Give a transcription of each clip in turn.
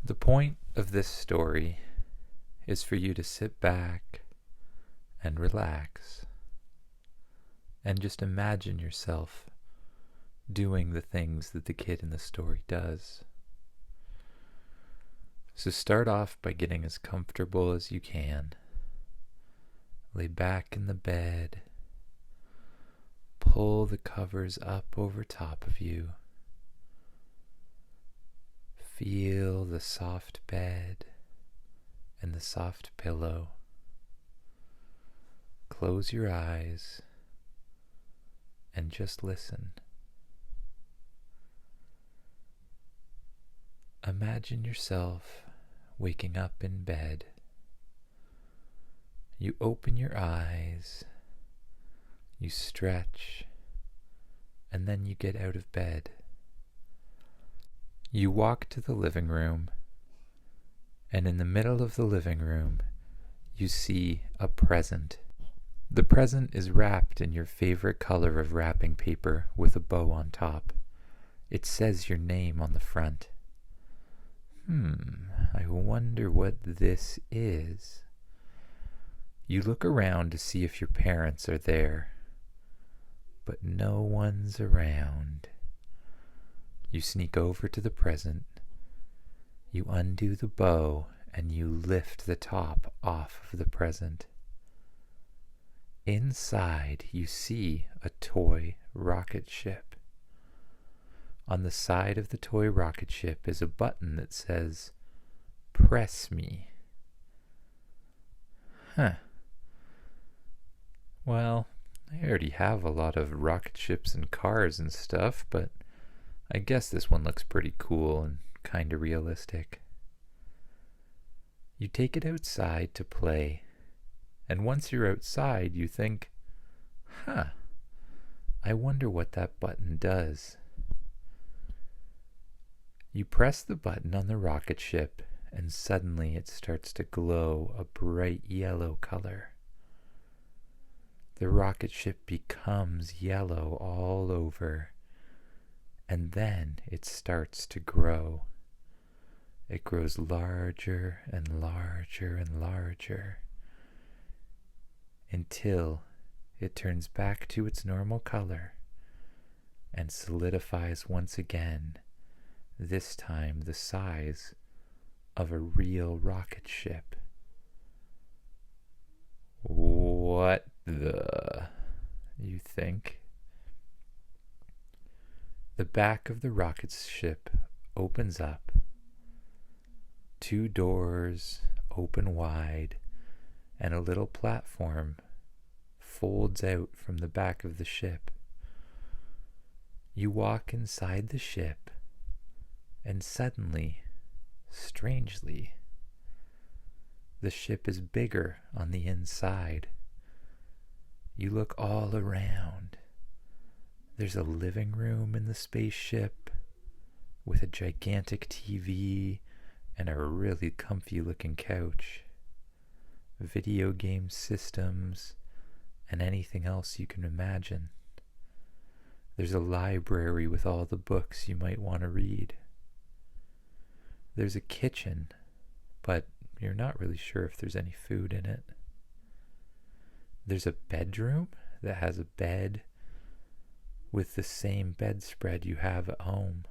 The point of this story is for you to sit back and relax and just imagine yourself doing the things that the kid in the story does. So start off by getting as comfortable as you can. Lay back in the bed. Pull the covers up over top of you. Feel the soft bed and the soft pillow. Close your eyes and just listen. Imagine yourself waking up in bed. You open your eyes, you stretch, and then you get out of bed. You walk to the living room, and in the middle of the living room, you see a present. The present is wrapped in your favorite color of wrapping paper with a bow on top. It says your name on the front. I wonder what this is. You look around to see if your parents are there, but no one's around. You sneak over to the present, you undo the bow, and you lift the top off of the present. Inside, you see a toy rocket ship. On the side of the toy rocket ship is a button that says, "Press me." Well, I already have a lot of rocket ships and cars and stuff, but I guess this one looks pretty cool and kinda realistic. You take it outside to play, and once you're outside, you think, I wonder what that button does. You press the button on the rocket ship, and suddenly it starts to glow a bright yellow color. The rocket ship becomes yellow all over, and then it starts to grow. It grows larger and larger and larger until it turns back to its normal color and solidifies once again, this time the size of a real rocket ship. What the, you think? The back of the rocket ship opens up. 2 doors open wide, and a little platform folds out from the back of the ship. You walk inside the ship, and suddenly, strangely, the ship is bigger on the inside. You look all around. There's a living room in the spaceship with a gigantic TV and a really comfy looking couch, video game systems, and anything else you can imagine. There's a library with all the books you might want to read. There's a kitchen, but you're not really sure if there's any food in it. There's a bedroom that has a bed with the same bedspread you have at home.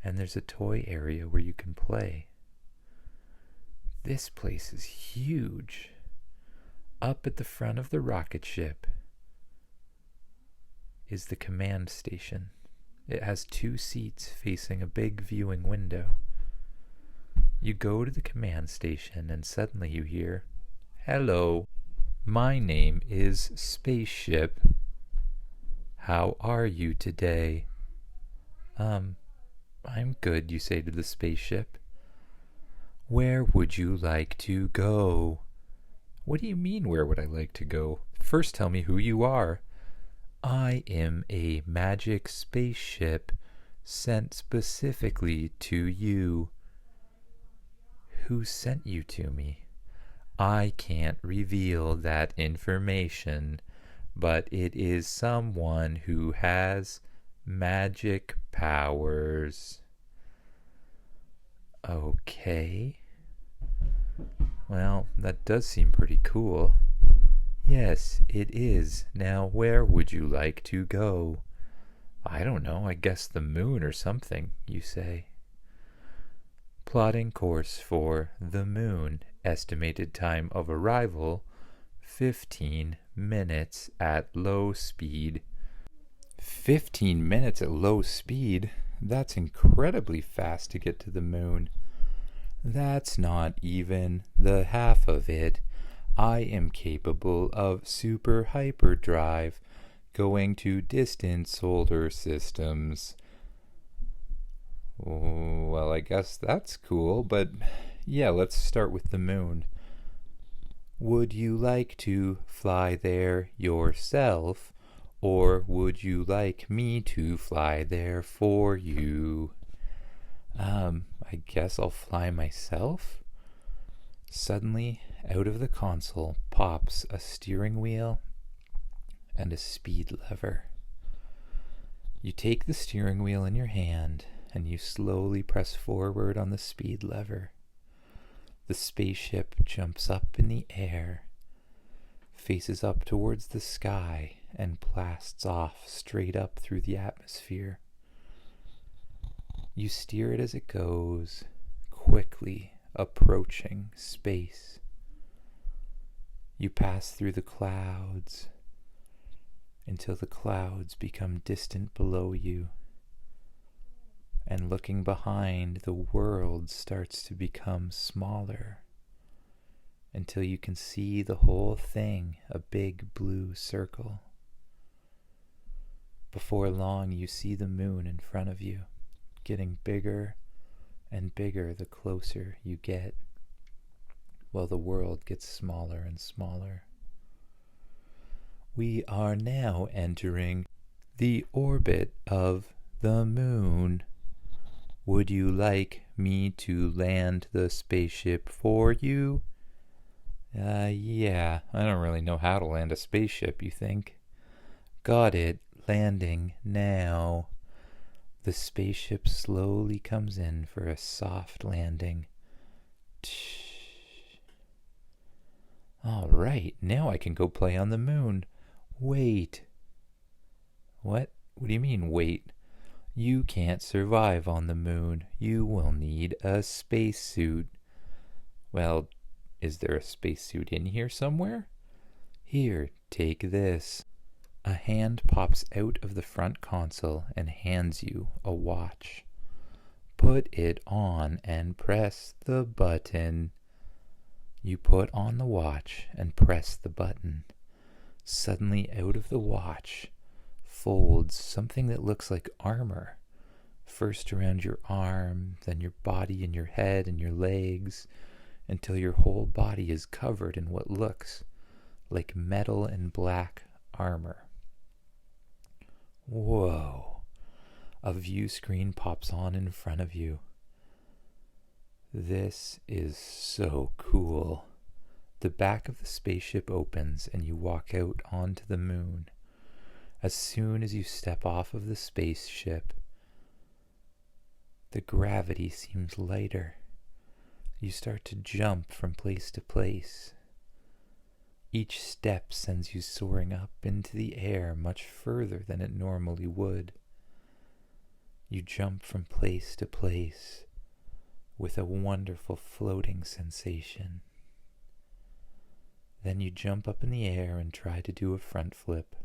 And there's a toy area where you can play. This place is huge. Up at the front of the rocket ship is the command station. It has 2 seats facing a big viewing window. You go to the command station and suddenly you hear, "Hello, my name is Spaceship. How are you today?" I'm good, you say to the spaceship. "Where would you like to go?" "What do you mean, where would I like to go? First tell me who you are." "I am a magic spaceship sent specifically to you." "Who sent you to me?" "I can't reveal that information, but it is someone who has magic powers." Okay. Well, that does seem pretty cool. Yes, it is. Now, where would you like to go? I don't know, I guess the moon or something, you say. Plotting course for the moon. Estimated time of arrival, 15 minutes at low speed. 15 minutes at low speed? That's incredibly fast to get to the moon. That's not even the half of it. I am capable of super hyperdrive, going to distant solar systems. Well, I guess that's cool, but yeah, let's start with the moon. Would you like to fly there yourself, or would you like me to fly there for you? I guess I'll fly myself. Suddenly, out of the console pops a steering wheel and a speed lever. You take the steering wheel in your hand and you slowly press forward on the speed lever. The spaceship jumps up in the air, faces up towards the sky, and blasts off straight up through the atmosphere. You steer it as it goes, quickly approaching space. You pass through the clouds until the clouds become distant below you. And looking behind, the world starts to become smaller until you can see the whole thing, a big blue circle. Before long, you see the moon in front of you, getting bigger and bigger the closer you get, while the world gets smaller and smaller. We are now entering the orbit of the moon. Would you like me to land the spaceship for you? Yeah, I don't really know how to land a spaceship, you think? Got it, landing now. The spaceship slowly comes in for a soft landing. All right, now I can go play on the moon. Wait. What? What do you mean, wait? You can't survive on the moon. You will need a spacesuit. Well, is there a spacesuit in here somewhere? Here, take this. A hand pops out of the front console and hands you a watch. Put it on and press the button. You put on the watch and press the button. Suddenly, out of the watch folds something that looks like armor. First around your arm, then your body and your head and your legs, until your whole body is covered in what looks like metal and black armor. Whoa! A view screen pops on in front of you. This is so cool. The back of the spaceship opens and you walk out onto the moon. As soon as you step off of the spaceship, the gravity seems lighter. You start to jump from place to place. Each step sends you soaring up into the air much further than it normally would. You jump from place to place with a wonderful floating sensation. Then you jump up in the air and try to do a front flip.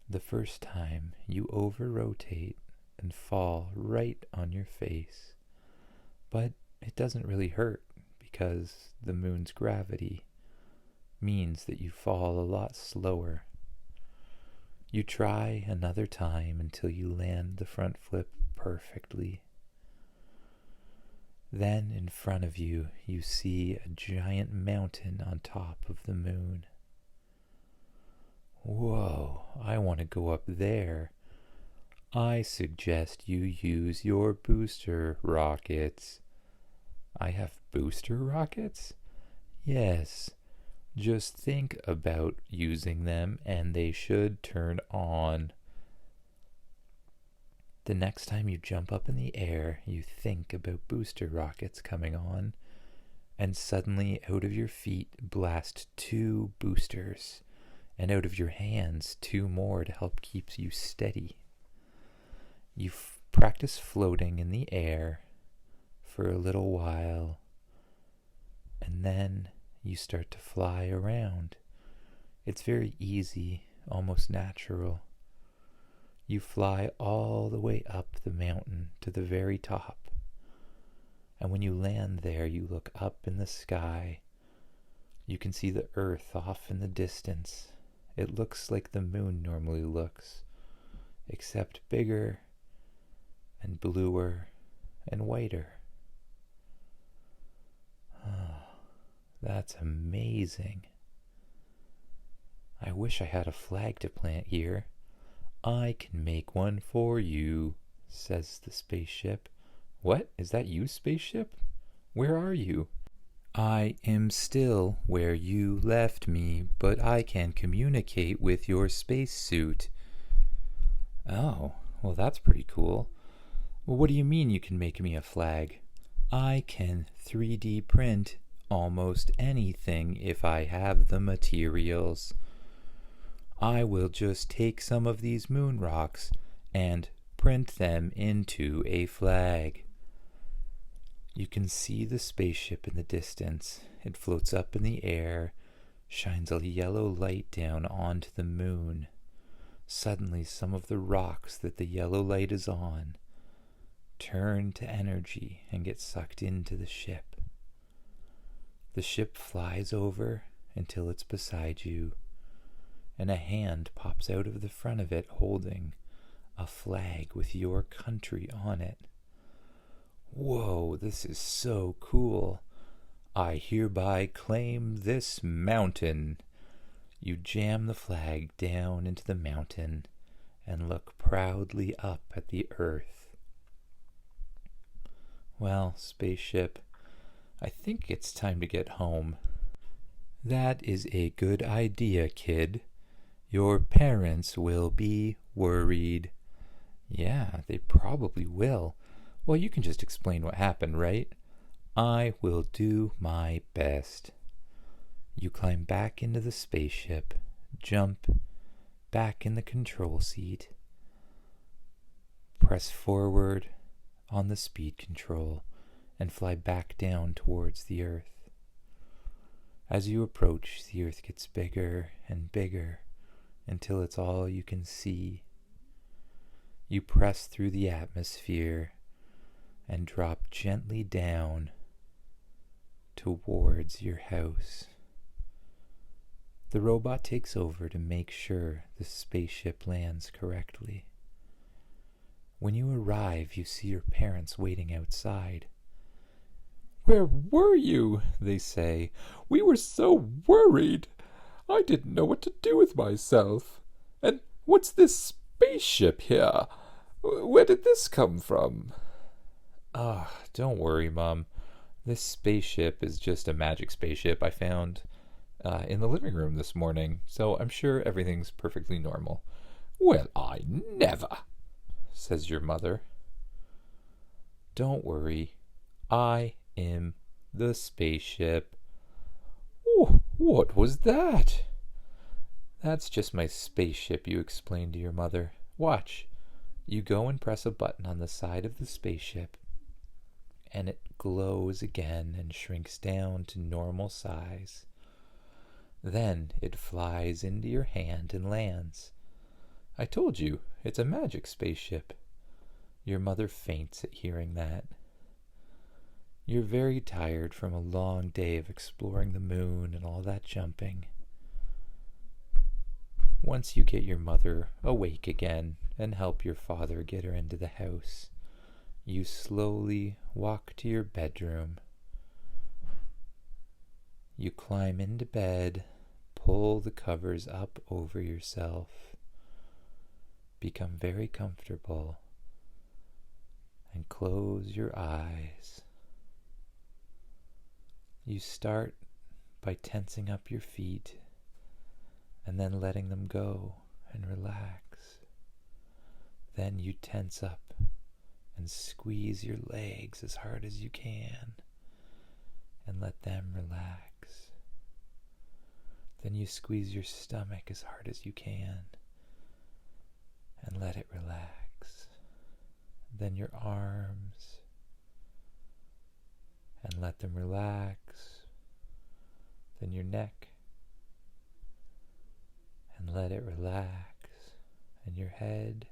The first time, you over-rotate and fall right on your face. But it doesn't really hurt because the moon's gravity means that you fall a lot slower. You try another time until you land the front flip perfectly. Then in front of you, you see a giant mountain on top of the moon. Whoa, I want to go up there. I suggest you use your booster rockets. I have booster rockets? Yes. Just think about using them and they should turn on. The next time you jump up in the air, you think about booster rockets coming on, and suddenly out of your feet blast 2 boosters, and out of your hands 2 more to help keep you steady. You practice floating in the air for a little while, and then you start to fly around. It's very easy, almost natural. You fly all the way up the mountain to the very top. And when you land there, you look up in the sky. You can see the earth off in the distance. It looks like the moon normally looks, except bigger and bluer and whiter. Oh, that's amazing. I wish I had a flag to plant here. I can make one for you, says the spaceship. What? Is that you, spaceship? Where are you? I am still where you left me, but I can communicate with your spacesuit. Oh, well, that's pretty cool. Well, what do you mean you can make me a flag? I can 3D print almost anything if I have the materials. I will just take some of these moon rocks and print them into a flag. You can see the spaceship in the distance. It floats up in the air, shines a yellow light down onto the moon. Suddenly, some of the rocks that the yellow light is on turn to energy and get sucked into the ship. The ship flies over until it's beside you, and a hand pops out of the front of it holding a flag with your country on it. Whoa, this is so cool. I hereby claim this mountain. You jam the flag down into the mountain and look proudly up at the earth. Well, spaceship, I think it's time to get home. That is a good idea, kid. Your parents will be worried. Yeah, they probably will. Well, you can just explain what happened, right? I will do my best. You climb back into the spaceship, jump back in the control seat, press forward on the speed control, and fly back down towards the Earth. As you approach, the Earth gets bigger and bigger until it's all you can see. You press through the atmosphere and drop gently down towards your house. The robot takes over to make sure the spaceship lands correctly. When you arrive, you see your parents waiting outside. "Where were you?" they say. "We were so worried. I didn't know what to do with myself. And what's this spaceship here? Where did this come from?" Don't worry, Mom. This spaceship is just a magic spaceship I found in the living room this morning, so I'm sure everything's perfectly normal. "Well, I never," says your mother. "Don't worry. I am the spaceship." "Oh, what was that?" "That's just my spaceship," you explain to your mother. "Watch." You go and press a button on the side of the spaceship, and it glows again and shrinks down to normal size. Then it flies into your hand and lands. I told you, it's a magic spaceship. Your mother faints at hearing that. You're very tired from a long day of exploring the moon and all that jumping. Once you get your mother awake again and help your father get her into the house, you slowly walk to your bedroom. You climb into bed, pull the covers up over yourself, become very comfortable, and close your eyes. You start by tensing up your feet and then letting them go and relax. Then you tense up and squeeze your legs as hard as you can and let them relax. Then you squeeze your stomach as hard as you can and let it relax. Then your arms and let them relax. Then your neck and let it relax. And your head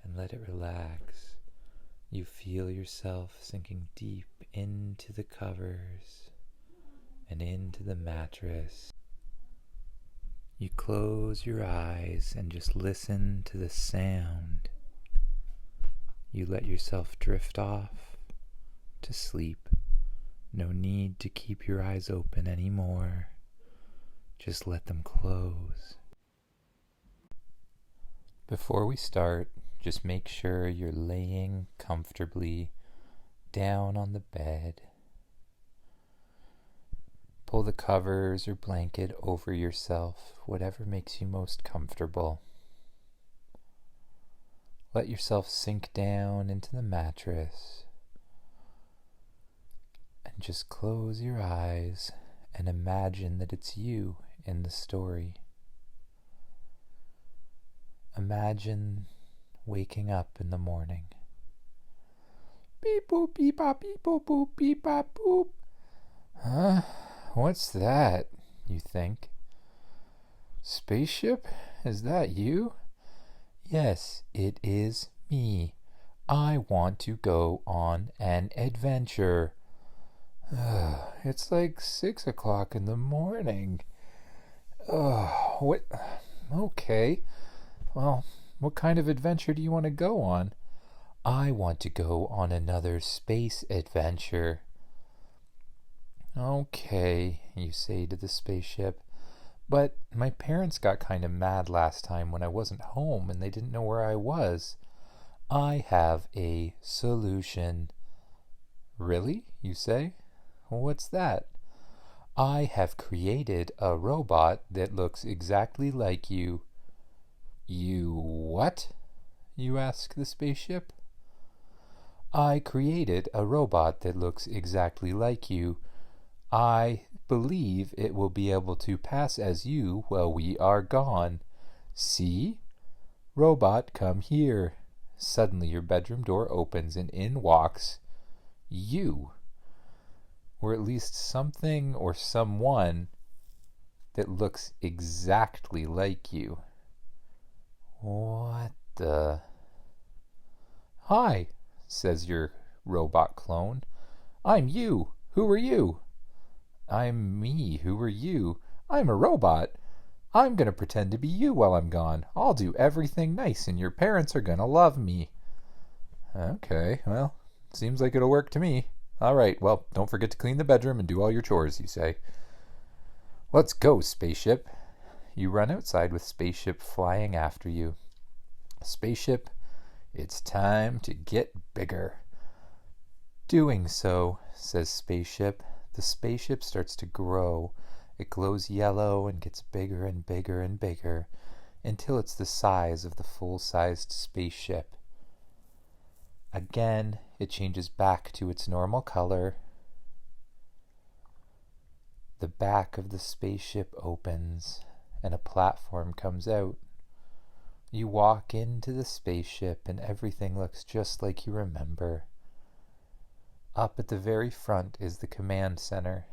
and let it relax. You feel yourself sinking deep into the covers and into the mattress. You close your eyes and just listen to the sound. You let yourself drift off to sleep. No need to keep your eyes open anymore. Just let them close. Before we start, just make sure you're laying comfortably down on the bed. Pull the covers or blanket over yourself, whatever makes you most comfortable. Let yourself sink down into the mattress and just close your eyes and imagine that it's you in the story. Imagine waking up in the morning. Beep boop beep bop beep boop boop beep bop boop. Huh? What's that? You think. Spaceship? Is that you? Yes, it is me. I want to go on an adventure. It's like 6 o'clock in the morning. What? Okay. Well, what kind of adventure do you want to go on? I want to go on another space adventure. Okay, you say to the spaceship, but my parents got kind of mad last time when I wasn't home and they didn't know where I was. I have a solution. Really? You say? What's that? I have created a robot that looks exactly like you. You what? You ask the spaceship. I created a robot that looks exactly like you. I believe it will be able to pass as you while we are gone. See? Robot, come here. Suddenly your bedroom door opens and in walks you. Or at least something or someone that looks exactly like you. What the? Hi, says your robot clone. I'm you. Who are you? I'm me. Who are you? I'm a robot. I'm gonna pretend to be you while I'm gone. I'll do everything nice and your parents are gonna love me. Okay, well, seems like it'll work to me. All right, well, don't forget to clean the bedroom and do all your chores, you say. Let's go, spaceship. You run outside with Spaceship flying after you. Spaceship, it's time to get bigger. Doing so, says Spaceship. The spaceship starts to grow. It glows yellow and gets bigger and bigger and bigger until it's the size of the full-sized spaceship. Again, it changes back to its normal color. The back of the spaceship opens and a platform comes out. You walk into the spaceship and everything looks just like you remember. Up at the very front is the command center.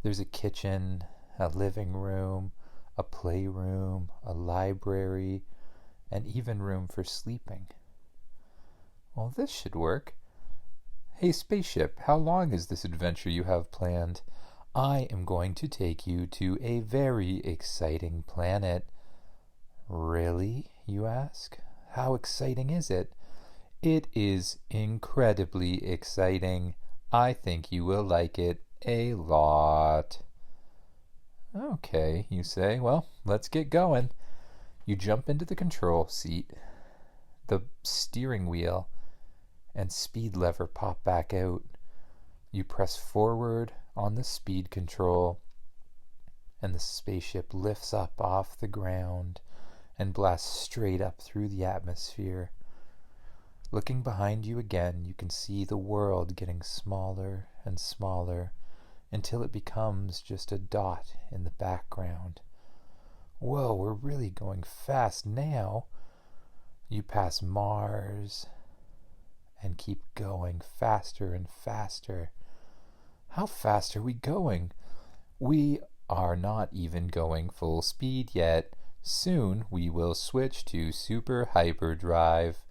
There's a kitchen, a living room, a playroom, a library, and even room for sleeping. Well, this should work. Hey, spaceship, how long is this adventure you have planned? I am going to take you to a very exciting planet. Really, you ask? How exciting is it? It is incredibly exciting. I think you will like it a lot. Okay, you say. Well, let's get going. You jump into the control seat. The steering wheel and speed lever pop back out. You press forward on the speed control, and the spaceship lifts up off the ground and blasts straight up through the atmosphere. Looking behind you again, you can see the world getting smaller and smaller until it becomes just a dot in the background. Whoa, we're really going fast now. You pass Mars and keep going faster and faster. How fast are we going? We are not even going full speed yet. Soon we will switch to super hyperdrive.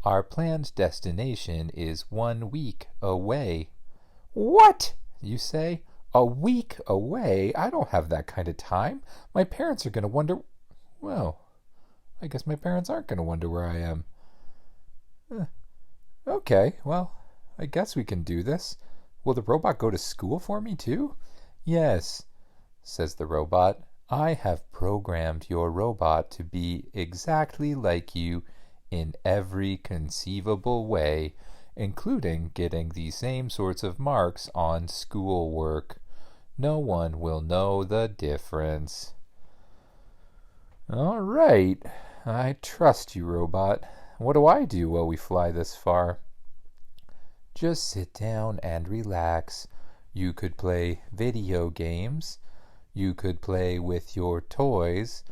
Our planned destination is 1 week away. What? You say? A week away? I don't have that kind of time. My parents are going to wonder... Well, I guess my parents aren't going to wonder where I am. Okay, well, I guess we can do this. Will the robot go to school for me too? Yes, says the robot. I have programmed your robot to be exactly like you in every conceivable way, including getting the same sorts of marks on schoolwork. No one will know the difference. All right, I trust you, robot. What do I do while we fly this far? Just sit down and relax. You could play video games, you could play with your toys,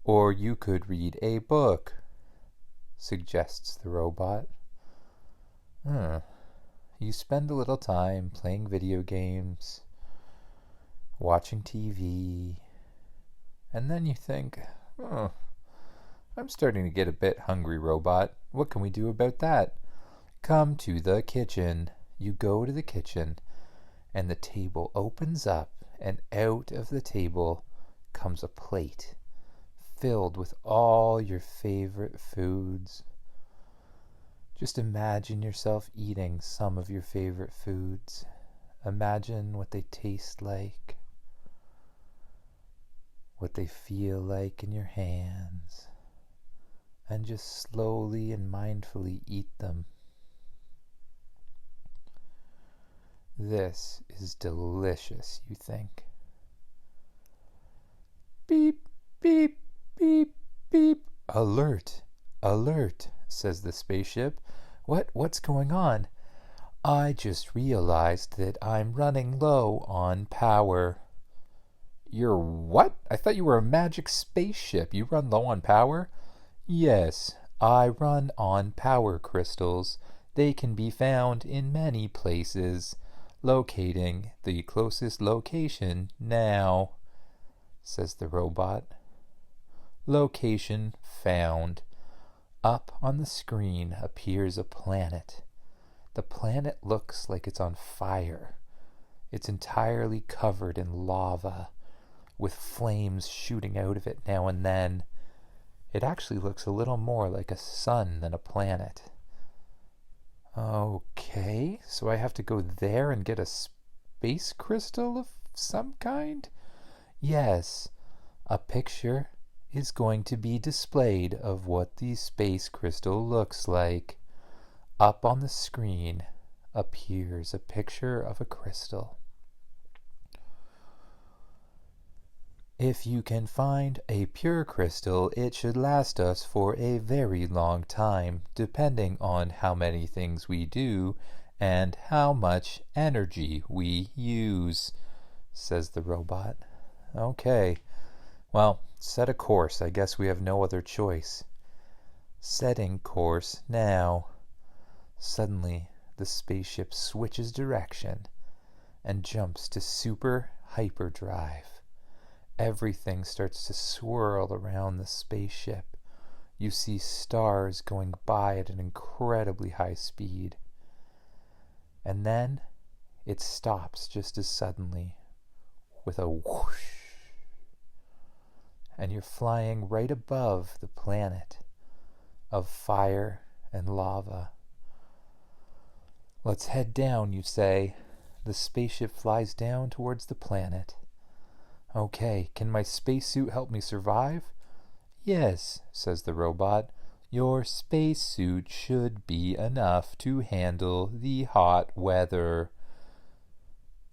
or you could read a book, suggests the robot. You spend a little time playing video games, watching TV, and then you think, I'm starting to get a bit hungry, robot. What can we do about that? Come to the kitchen. You go to the kitchen, and the table opens up, and out of the table comes a plate filled with all your favorite foods. Just imagine yourself eating some of your favorite foods. Imagine what they taste like, what they feel like in your hands, and just slowly and mindfully eat them. This is delicious, you think. Beep, beep, beep, beep. Alert, alert, says the spaceship. What's going on? I just realized that I'm running low on power. You're what? I thought you were a magic spaceship. You run low on power? Yes, I run on power crystals. They can be found in many places. Locating the closest location now, says the robot. Location found. Up on the screen appears a planet. The planet looks like it's on fire. It's entirely covered in lava, with flames shooting out of it now and then. It actually looks a little more like a sun than a planet. Okay, so I have to go there and get a space crystal of some kind? Yes, a picture is going to be displayed of what the space crystal looks like. Up on the screen appears a picture of a crystal. If you can find a pure crystal, it should last us for a very long time, depending on how many things we do and how much energy we use, says the robot. Okay, well, set a course. I guess we have no other choice. Setting course now. Suddenly, the spaceship switches direction and jumps to super hyperdrive. Everything starts to swirl around the spaceship. You see stars going by at an incredibly high speed. And then it stops just as suddenly with a whoosh. And you're flying right above the planet of fire and lava. Let's head down, you say. The spaceship flies down towards the planet. Okay, can my spacesuit help me survive? Yes, says the robot. Your spacesuit should be enough to handle the hot weather.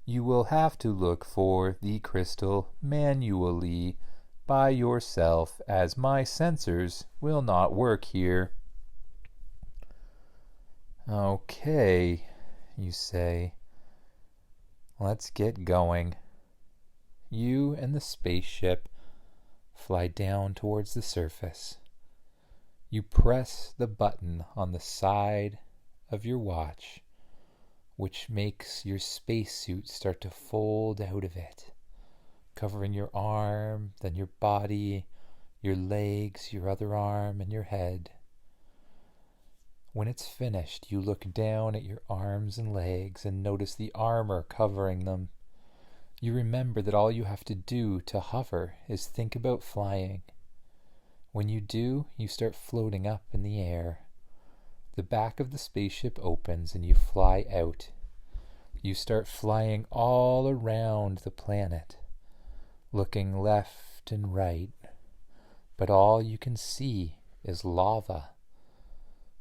You will have to look for the crystal manually by yourself, as my sensors will not work here. Okay, you say. Let's get going. You and the spaceship fly down towards the surface. You press the button on the side of your watch, which makes your spacesuit start to fold out of it, covering your arm, then your body, your legs, your other arm, and your head. When it's finished, you look down at your arms and legs and notice the armor covering them. You remember that all you have to do to hover is think about flying. When you do, you start floating up in the air. The back of the spaceship opens and you fly out. You start flying all around the planet, looking left and right, but all you can see is lava.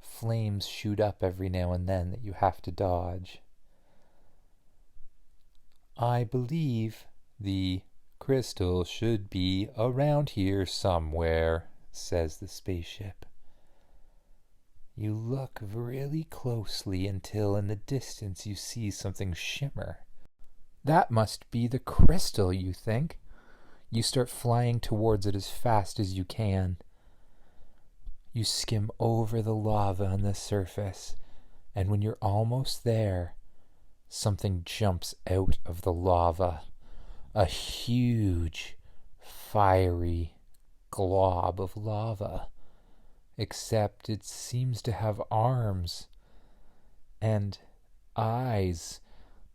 Flames shoot up every now and then that you have to dodge. I believe the crystal should be around here somewhere, says the spaceship. You look really closely until in the distance you see something shimmer. That must be the crystal, you think. You start flying towards it as fast as you can. You skim over the lava on the surface, and when you're almost there, something jumps out of the lava. A huge, fiery glob of lava. Except it seems to have arms and eyes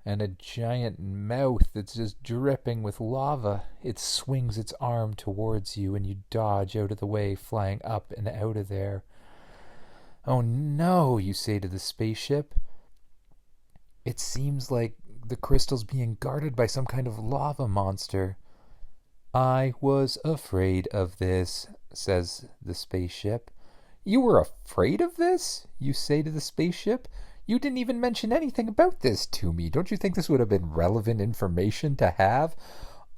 and a giant mouth that's just dripping with lava. It swings its arm towards you and you dodge out of the way, flying up and out of there. Oh no, you say to the spaceship. It seems like the crystal's being guarded by some kind of lava monster. I was afraid of this, says the spaceship. You were afraid of this? You say to the spaceship. You didn't even mention anything about this to me. Don't you think this would have been relevant information to have?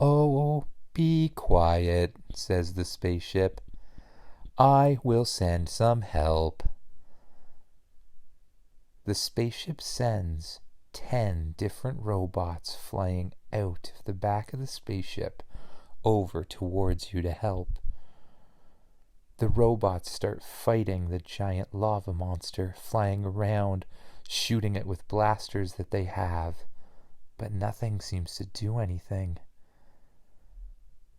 Oh, be quiet, says the spaceship. I will send some help. The spaceship sends 10 different robots flying out of the back of the spaceship over towards you to help. The robots start fighting the giant lava monster, flying around, shooting it with blasters that they have, but nothing seems to do anything.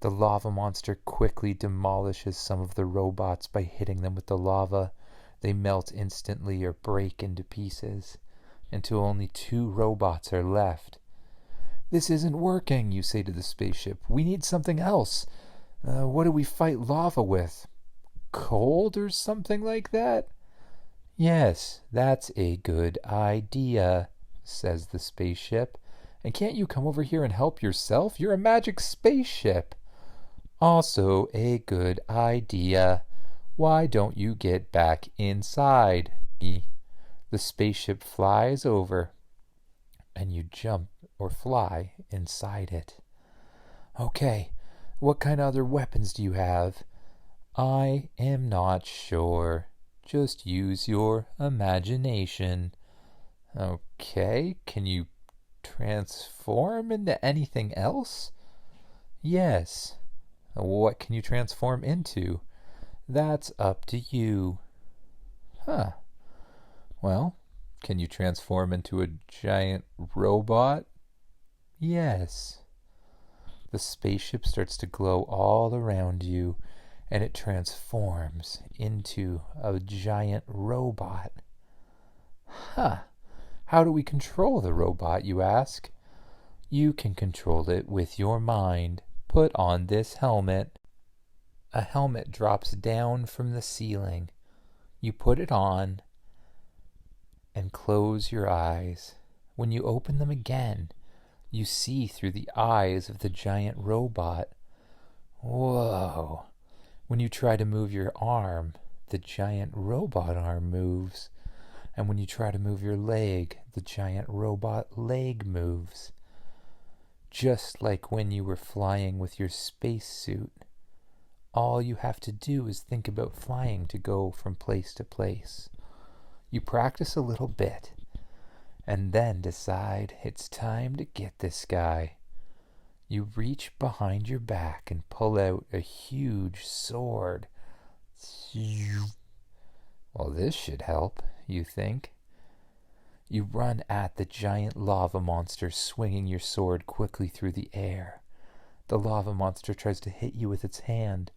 The lava monster quickly demolishes some of the robots by hitting them with the lava. They melt instantly or break into pieces, until only 2 robots are left. This isn't working, you say to the spaceship. We need something else. What do we fight lava with? Cold or something like that? Yes, that's a good idea, says the spaceship. And can't you come over here and help yourself? You're a magic spaceship. Also a good idea. Why don't you get back inside me? The spaceship flies over, and you jump or fly inside it. Okay, what kind of other weapons do you have? I am not sure. Just use your imagination. Okay, can you transform into anything else? Yes. What can you transform into? That's up to you. Huh. Well, can you transform into a giant robot? Yes. The spaceship starts to glow all around you, and it transforms into a giant robot. Huh. How do we control the robot, you ask? You can control it with your mind. Put on this helmet. A helmet drops down from the ceiling. You put it on and close your eyes. When you open them again, you see through the eyes of the giant robot. Whoa. When you try to move your arm, the giant robot arm moves. And when you try to move your leg, the giant robot leg moves. Just like when you were flying with your spacesuit. All you have to do is think about flying to go from place to place. You practice a little bit, and then decide it's time to get this guy. You reach behind your back and pull out a huge sword. Well, this should help, you think. You run at the giant lava monster, swinging your sword quickly through the air. The lava monster tries to hit you with its hand,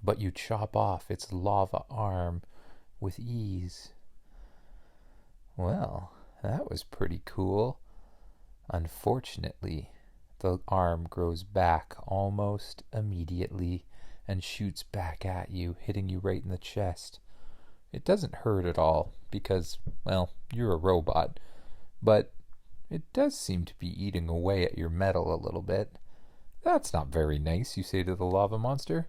but you chop off its lava arm with ease. Well, that was pretty cool. Unfortunately, the arm grows back almost immediately and shoots back at you, hitting you right in the chest. It doesn't hurt at all because, well, you're a robot, but it does seem to be eating away at your metal a little bit. That's not very nice, you say to the lava monster.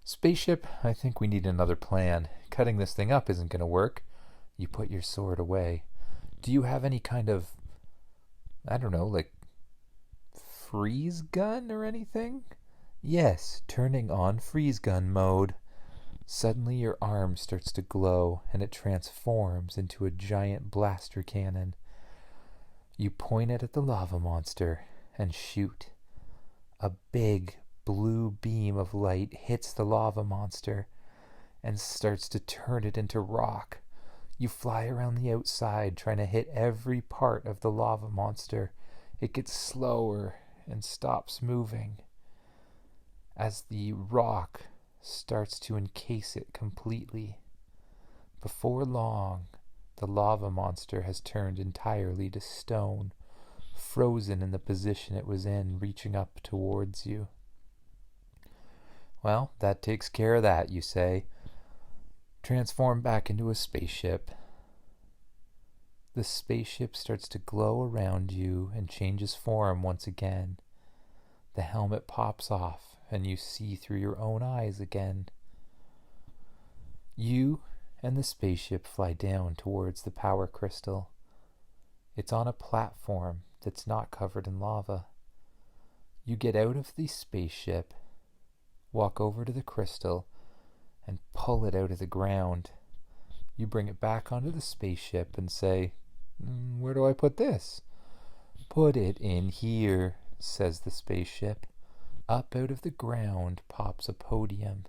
Spaceship, I think we need another plan. Cutting this thing up isn't going to work. You put your sword away. Do you have any kind of, I don't know, like freeze gun or anything? Yes, turning on freeze gun mode. Suddenly your arm starts to glow and it transforms into a giant blaster cannon. You point it at the lava monster and shoot. A big blue beam of light hits the lava monster and starts to turn it into rock. You fly around the outside trying to hit every part of the lava monster. It gets slower and stops moving as the rock starts to encase it completely. Before long, the lava monster has turned entirely to stone, frozen in the position it was in, reaching up towards you. Well, that takes care of that, you say. Transform back into a spaceship. The spaceship starts to glow around you and changes form once again. The helmet pops off and you see through your own eyes again. You and the spaceship fly down towards the power crystal. It's on a platform that's not covered in lava. You get out of the spaceship, walk over to the crystal, and pull it out of the ground. You bring it back onto the spaceship and say, "Where do I put this?" "Put it in here," says the spaceship. Up out of the ground pops a podium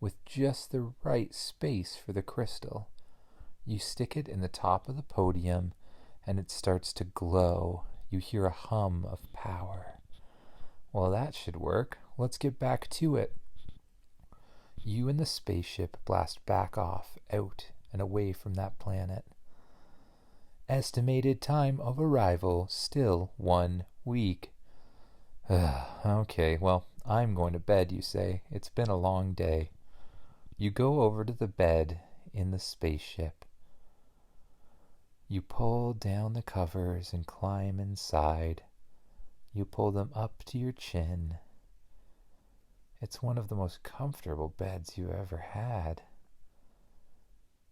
with just the right space for the crystal. You stick it in the top of the podium and it starts to glow. You hear a hum of power. Well, that should work. Let's get back to it. You and the spaceship blast back off, out and away from that planet. Estimated time of arrival, still 1 week. Okay, well, I'm going to bed, you say. It's been a long day. You go over to the bed in the spaceship. You pull down the covers and climb inside. You pull them up to your chin. It's one of the most comfortable beds you ever had.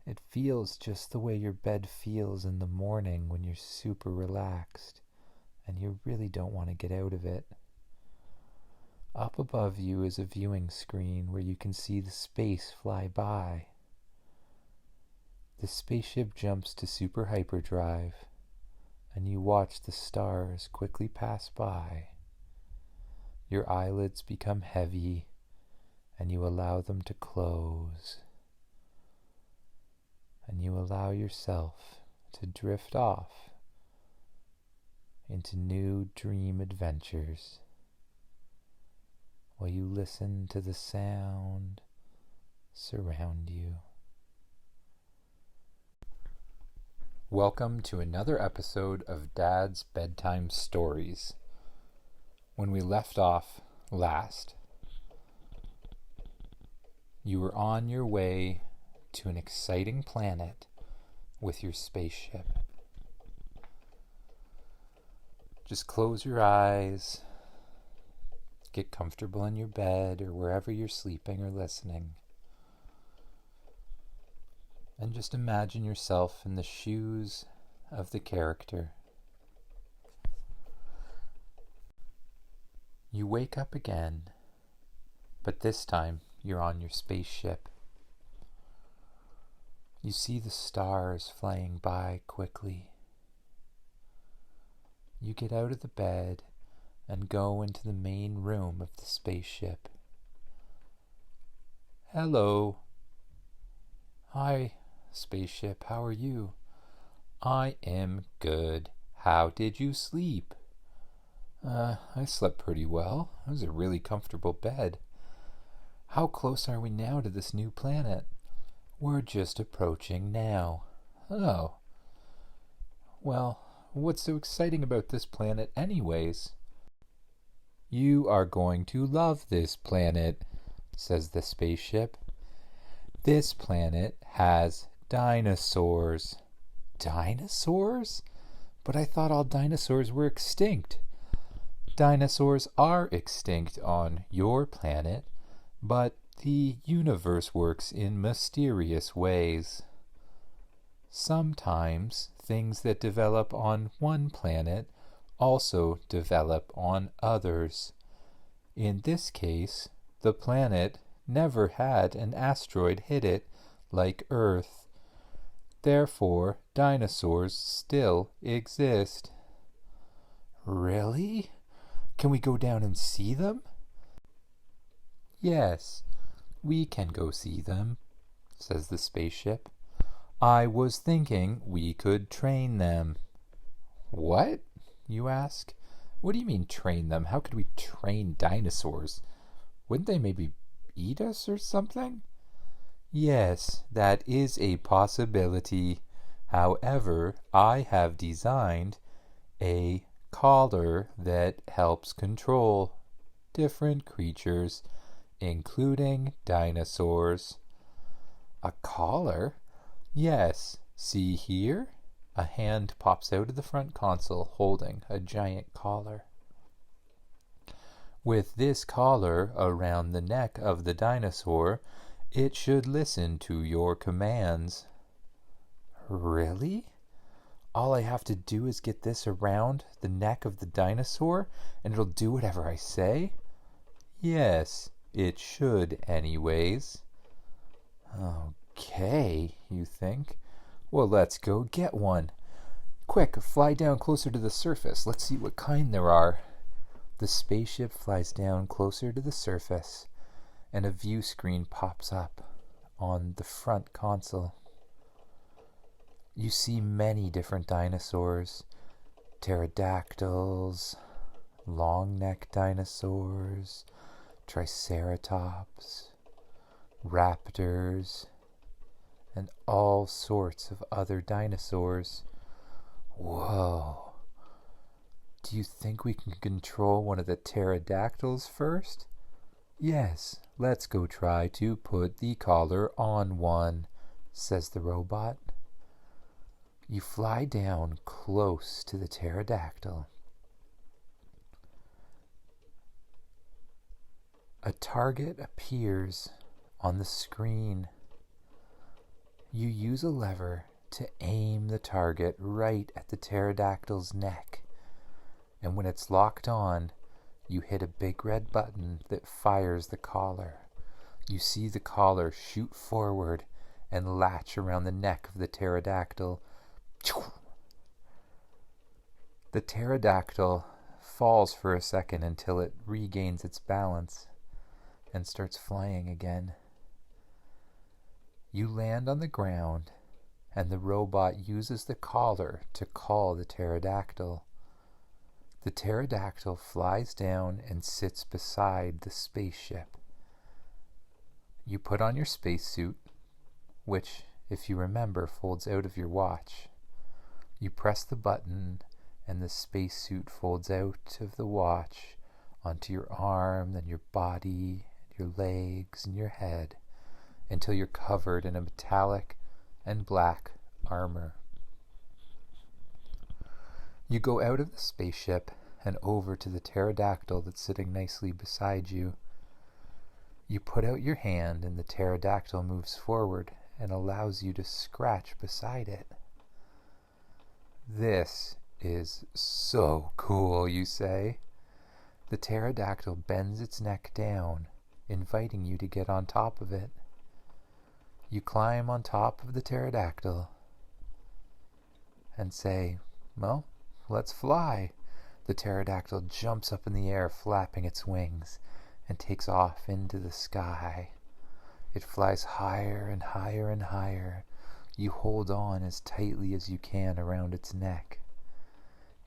It feels just the way your bed feels in the morning when you're super relaxed and you really don't want to get out of it. Up above you is a viewing screen where you can see the space fly by. The spaceship jumps to super hyperdrive, and you watch the stars quickly pass by. Your eyelids become heavy, and you allow them to close. And you allow yourself to drift off into new dream adventures while you listen to the sound surround you. Welcome to another episode of Dad's Bedtime Stories. When we left off last, you were on your way to an exciting planet with your spaceship. Just close your eyes, get comfortable in your bed or wherever you're sleeping or listening, and just imagine yourself in the shoes of the character. You wake up again, but this time you're on your spaceship. You see the stars flying by quickly. You get out of the bed and go into the main room of the spaceship. Hello. Hi, spaceship, how are you? I am good. How did you sleep? I slept pretty well. It was a really comfortable bed. How close are we now to this new planet? We're just approaching now. Oh. Well, what's so exciting about this planet anyways? You are going to love this planet, says the spaceship. This planet has dinosaurs. Dinosaurs? But I thought all dinosaurs were extinct. Dinosaurs are extinct on your planet, but the universe works in mysterious ways. Sometimes things that develop on one planet also develop on others. In this case, the planet never had an asteroid hit it like Earth. Therefore, dinosaurs still exist. Really? Can we go down and see them? Yes, we can go see them, says the spaceship. I was thinking we could train them. What? You ask. What do you mean train them? How could we train dinosaurs? Wouldn't they maybe eat us or something? Yes, that is a possibility. However, I have designed a collar that helps control different creatures, including dinosaurs. A collar? Yes, see here? A hand pops out of the front console holding a giant collar. With this collar around the neck of the dinosaur, it should listen to your commands. Really? All I have to do is get this around the neck of the dinosaur and it'll do whatever I say? Yes, it should anyways. Okay, you think. Well, let's go get one. Quick, fly down closer to the surface. Let's see what kind there are. The spaceship flies down closer to the surface, and a view screen pops up on the front console. You see many different dinosaurs, pterodactyls, long-necked dinosaurs, triceratops, raptors, and all sorts of other dinosaurs. Whoa. Do you think we can control one of the pterodactyls first? Yes, let's go try to put the collar on one, says the robot. You fly down close to the pterodactyl. A target appears on the screen. You use a lever to aim the target right at the pterodactyl's neck. And when it's locked on, you hit a big red button that fires the collar. You see the collar shoot forward and latch around the neck of the pterodactyl. The pterodactyl falls for a second until it regains its balance and starts flying again. You land on the ground, and the robot uses the collar to call the pterodactyl. The pterodactyl flies down and sits beside the spaceship. You put on your spacesuit, which, if you remember, folds out of your watch. You press the button, and the spacesuit folds out of the watch onto your arm, then your body, your legs, and your head, until you're covered in a metallic and black armor. You go out of the spaceship and over to the pterodactyl that's sitting nicely beside you. You put out your hand and the pterodactyl moves forward and allows you to scratch beside it. This is so cool, you say. The pterodactyl bends its neck down, inviting you to get on top of it. You climb on top of the pterodactyl and say, well, let's fly. The pterodactyl jumps up in the air, flapping its wings, and takes off into the sky. It flies higher and higher and higher. You hold on as tightly as you can around its neck.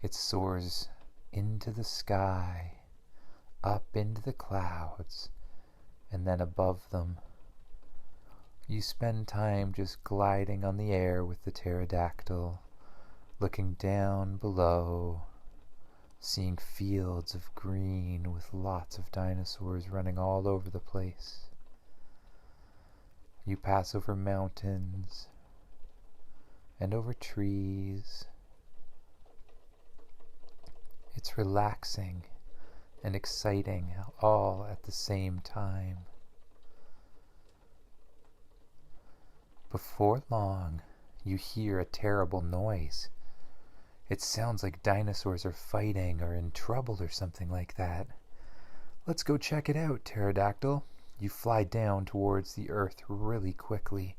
It soars into the sky, up into the clouds, and then above them. You spend time just gliding on the air with the pterodactyl, looking down below, seeing fields of green with lots of dinosaurs running all over the place. You pass over mountains and over trees. It's relaxing and exciting all at the same time. Before long, you hear a terrible noise. It sounds like dinosaurs are fighting or in trouble or something like that. Let's go check it out, pterodactyl. You fly down towards the earth really quickly,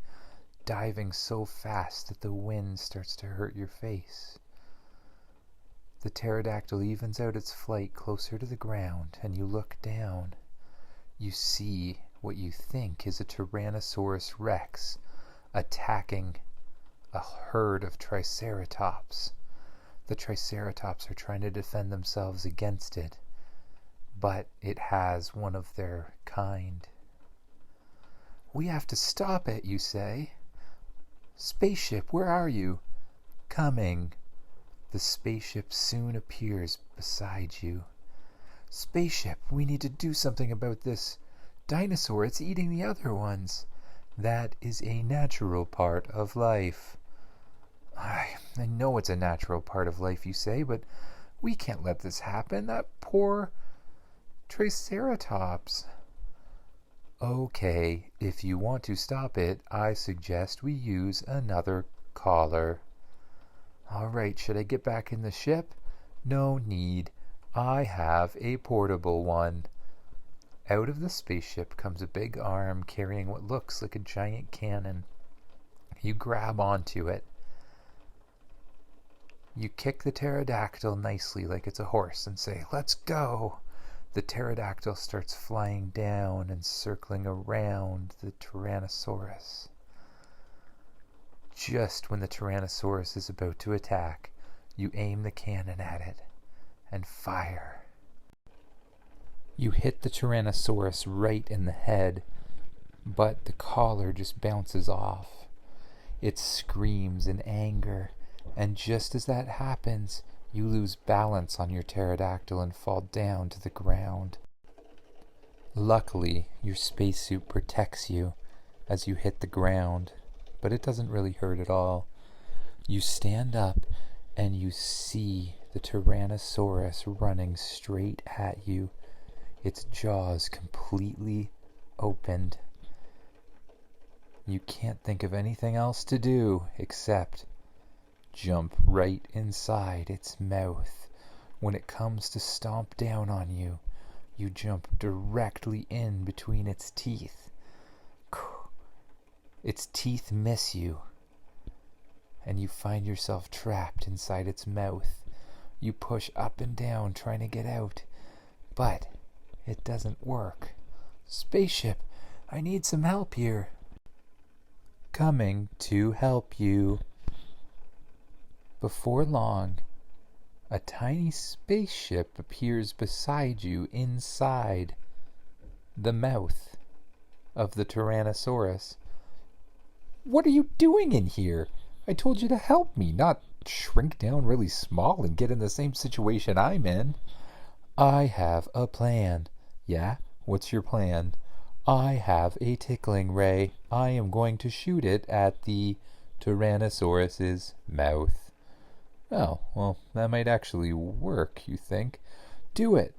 diving so fast that the wind starts to hurt your face. The pterodactyl evens out its flight closer to the ground, and you look down. You see what you think is a Tyrannosaurus Rex attacking a herd of Triceratops. The Triceratops are trying to defend themselves against it, but it has one of their kind. We have to stop it, you say. Spaceship, where are you? Coming. The spaceship soon appears beside you. Spaceship, we need to do something about this dinosaur. It's eating the other ones. That is a natural part of life. I know it's a natural part of life, you say, but we can't let this happen. That poor Triceratops. Okay, if you want to stop it, I suggest we use another collar. All right, should I get back in the ship? No need. I have a portable one. Out of the spaceship comes a big arm carrying what looks like a giant cannon. You grab onto it. You kick the pterodactyl nicely like it's a horse and say, "Let's go." The pterodactyl starts flying down and circling around the Tyrannosaurus. Just when the Tyrannosaurus is about to attack, you aim the cannon at it and fire. You hit the Tyrannosaurus right in the head, but the collar just bounces off. It screams in anger, and just as that happens, you lose balance on your pterodactyl and fall down to the ground. Luckily, your spacesuit protects you as you hit the ground, but it doesn't really hurt at all. You stand up and you see the Tyrannosaurus running straight at you, its jaws completely opened. You can't think of anything else to do except jump right inside its mouth. When it comes to stomp down on you, you jump directly in between its teeth. Its teeth miss you, and you find yourself trapped inside its mouth. You push up and down trying to get out, but it doesn't work. Spaceship, I need some help here. Coming to help you. Before long, a tiny spaceship appears beside you inside the mouth of the Tyrannosaurus. What are you doing in here? I told you to help me, not shrink down really small and get in the same situation I'm in. I have a plan. Yeah? What's your plan? I have a tickling ray. I am going to shoot it at the Tyrannosaurus's mouth. Oh, well, that might actually work, you think. Do it.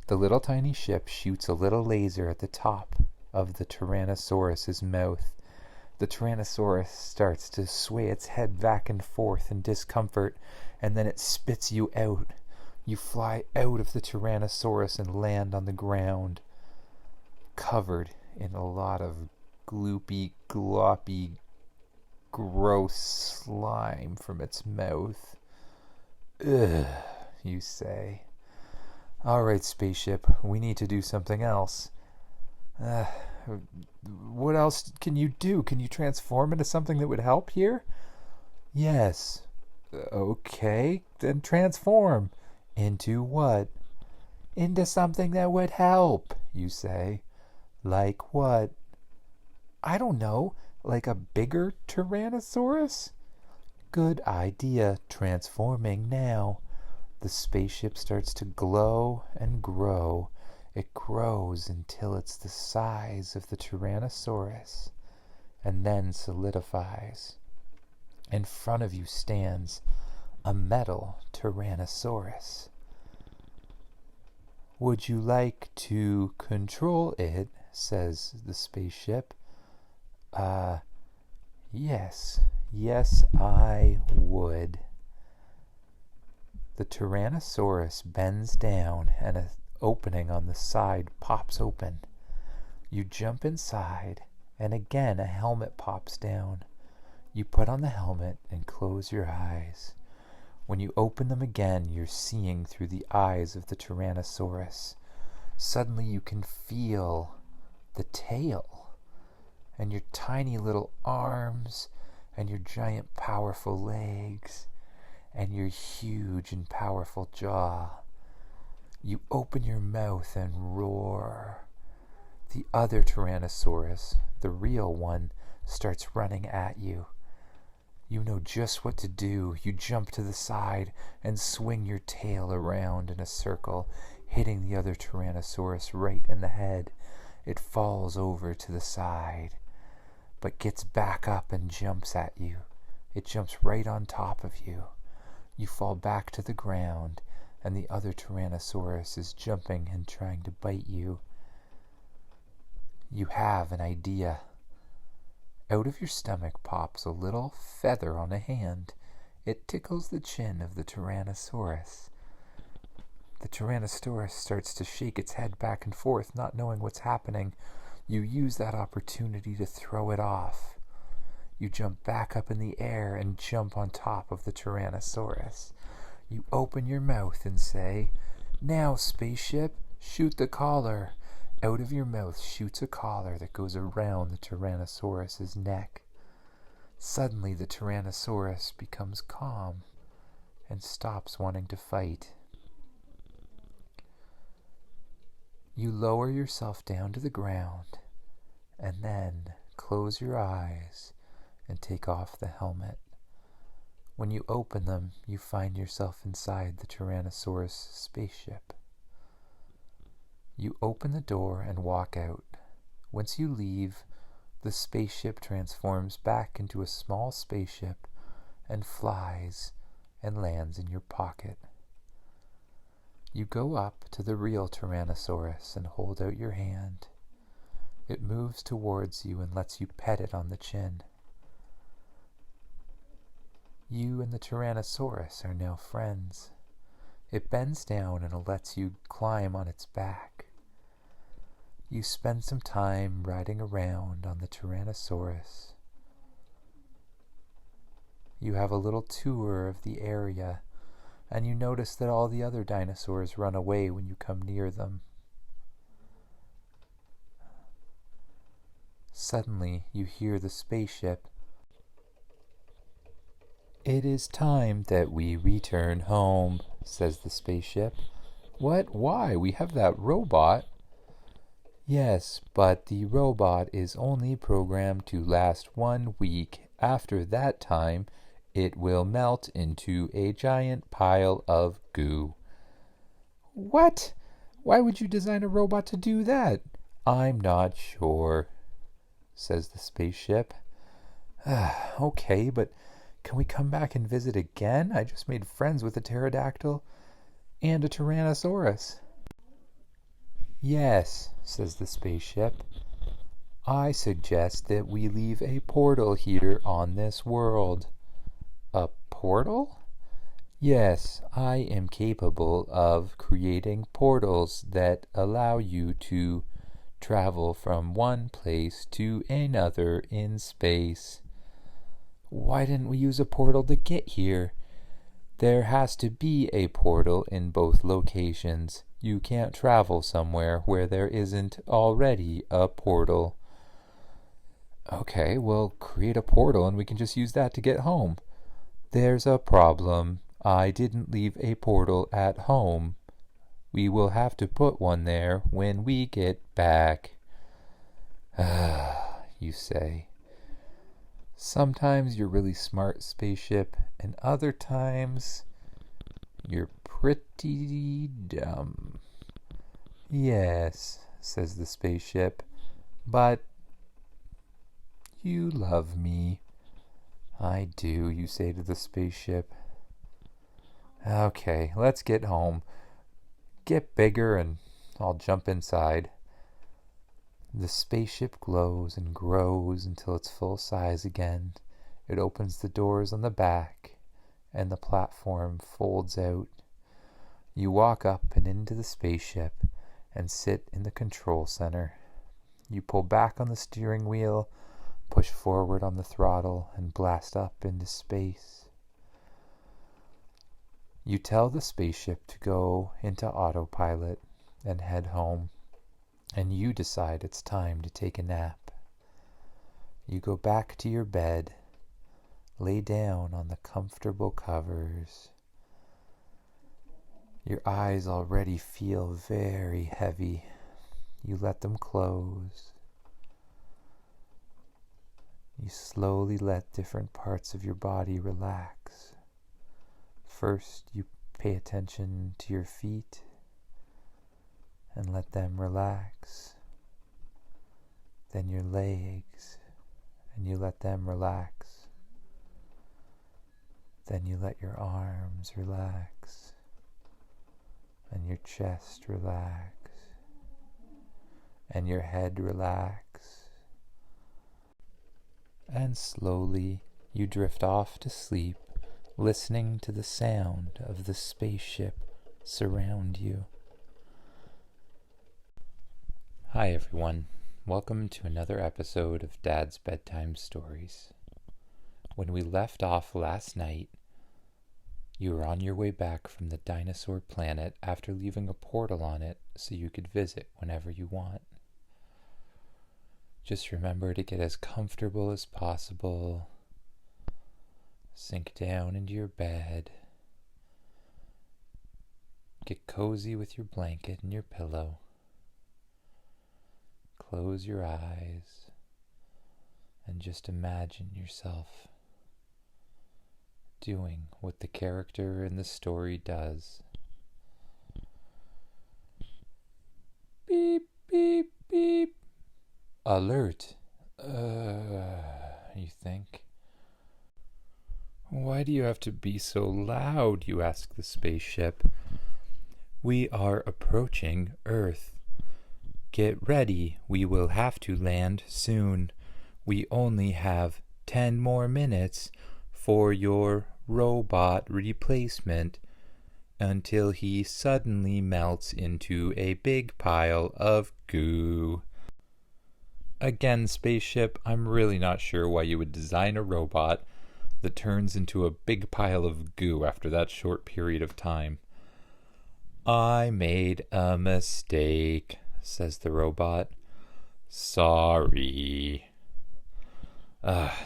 The little tiny ship shoots a little laser at the top of the Tyrannosaurus's mouth. The Tyrannosaurus starts to sway its head back and forth in discomfort, and then it spits you out. You fly out of the Tyrannosaurus and land on the ground, covered in a lot of gloopy, gloppy, gross slime from its mouth. Ugh, you say. All right, spaceship, we need to do something else. What else can you do? Can you transform into something that would help here? Yes. Okay, then transform. Into what? Into something that would help, you say. Like what? I don't know. Like a bigger Tyrannosaurus? Good idea. Transforming now. The spaceship starts to glow and grow. It grows until it's the size of the Tyrannosaurus, and then solidifies. In front of you stands a metal Tyrannosaurus. Would you like to control it? Says the spaceship. Yes. Yes, I would. The Tyrannosaurus bends down and an opening on the side pops open. You jump inside and again a helmet pops down. You put on the helmet and close your eyes. When you open them again, you're seeing through the eyes of the Tyrannosaurus. Suddenly you can feel the tail and your tiny little arms and your giant powerful legs and your huge and powerful jaw. You open your mouth and roar. The other Tyrannosaurus, the real one, starts running at you. You know just what to do. You jump to the side and swing your tail around in a circle, hitting the other Tyrannosaurus right in the head. It falls over to the side, but gets back up and jumps at you. It jumps right on top of you. You fall back to the ground, and the other Tyrannosaurus is jumping and trying to bite you. You have an idea. Out of your stomach pops a little feather on a hand. It tickles the chin of the Tyrannosaurus. The Tyrannosaurus starts to shake its head back and forth, not knowing what's happening. You use that opportunity to throw it off. You jump back up in the air and jump on top of the Tyrannosaurus. You open your mouth and say, "Now, spaceship, shoot the collar." Out of your mouth shoots a collar that goes around the Tyrannosaurus's neck. Suddenly the Tyrannosaurus becomes calm and stops wanting to fight. You lower yourself down to the ground and then close your eyes and take off the helmet. When you open them, you find yourself inside the Tyrannosaurus spaceship. You open the door and walk out. Once you leave, the spaceship transforms back into a small spaceship and flies and lands in your pocket. You go up to the real Tyrannosaurus and hold out your hand. It moves towards you and lets you pet it on the chin. You and the Tyrannosaurus are now friends. It bends down and lets you climb on its back. You spend some time riding around on the Tyrannosaurus. You have a little tour of the area, and you notice that all the other dinosaurs run away when you come near them. Suddenly, you hear the spaceship. "It is time that we return home," says the spaceship. "What? Why? We have that robot." "Yes, but the robot is only programmed to last 1 week. After that time, it will melt into a giant pile of goo." "What? Why would you design a robot to do that?" "I'm not sure," says the spaceship. Okay, but can we come back and visit again? I just made friends with a pterodactyl and a Tyrannosaurus. "Yes," says the spaceship. "I suggest that we leave a portal here on this world." "A portal?" "Yes, I am capable of creating portals that allow you to travel from one place to another in space. Why didn't we use a portal to get here? There has to be a portal in both locations. You can't travel somewhere where there isn't already a portal. Okay, well, create a portal and we can just use that to get home. There's a problem. I didn't leave a portal at home. We will have to put one there when we get back. You say. Sometimes you're really smart, spaceship, and other times you're pretty dumb. Yes, says the spaceship, but you love me. I do, you say to the spaceship. Okay, let's get home. Get bigger and I'll jump inside. The spaceship glows and grows until it's full size again. It opens the doors on the back, and the platform folds out. You walk up and into the spaceship and sit in the control center. You pull back on the steering wheel, push forward on the throttle, and blast up into space. You tell the spaceship to go into autopilot and head home. And you decide it's time to take a nap. You go back to your bed, lay down on the comfortable covers. Your eyes already feel very heavy. You let them close. You slowly let different parts of your body relax. First, you pay attention to your feet and let them relax. Then your legs, and you let them relax. Then you let your arms relax, and your chest relax, and your head relax. And slowly you drift off to sleep, listening to the sound of the spaceship surround you. Hi everyone, welcome to another episode of Dad's Bedtime Stories. When we left off last night, you were on your way back from the dinosaur planet after leaving a portal on it so you could visit whenever you want. Just remember to get as comfortable as possible. Sink down into your bed. Get cozy with your blanket and your pillow. Close your eyes and just imagine yourself doing what the character in the story does. Beep, beep, beep. Alert. You think. Why do you have to be so loud? You ask the spaceship. We are approaching Earth. Get ready, we will have to land soon. We only have 10 more minutes for your robot replacement until he suddenly melts into a big pile of goo. Again, spaceship, I'm really not sure why you would design a robot that turns into a big pile of goo after that short period of time. I made a mistake, says the robot. Sorry.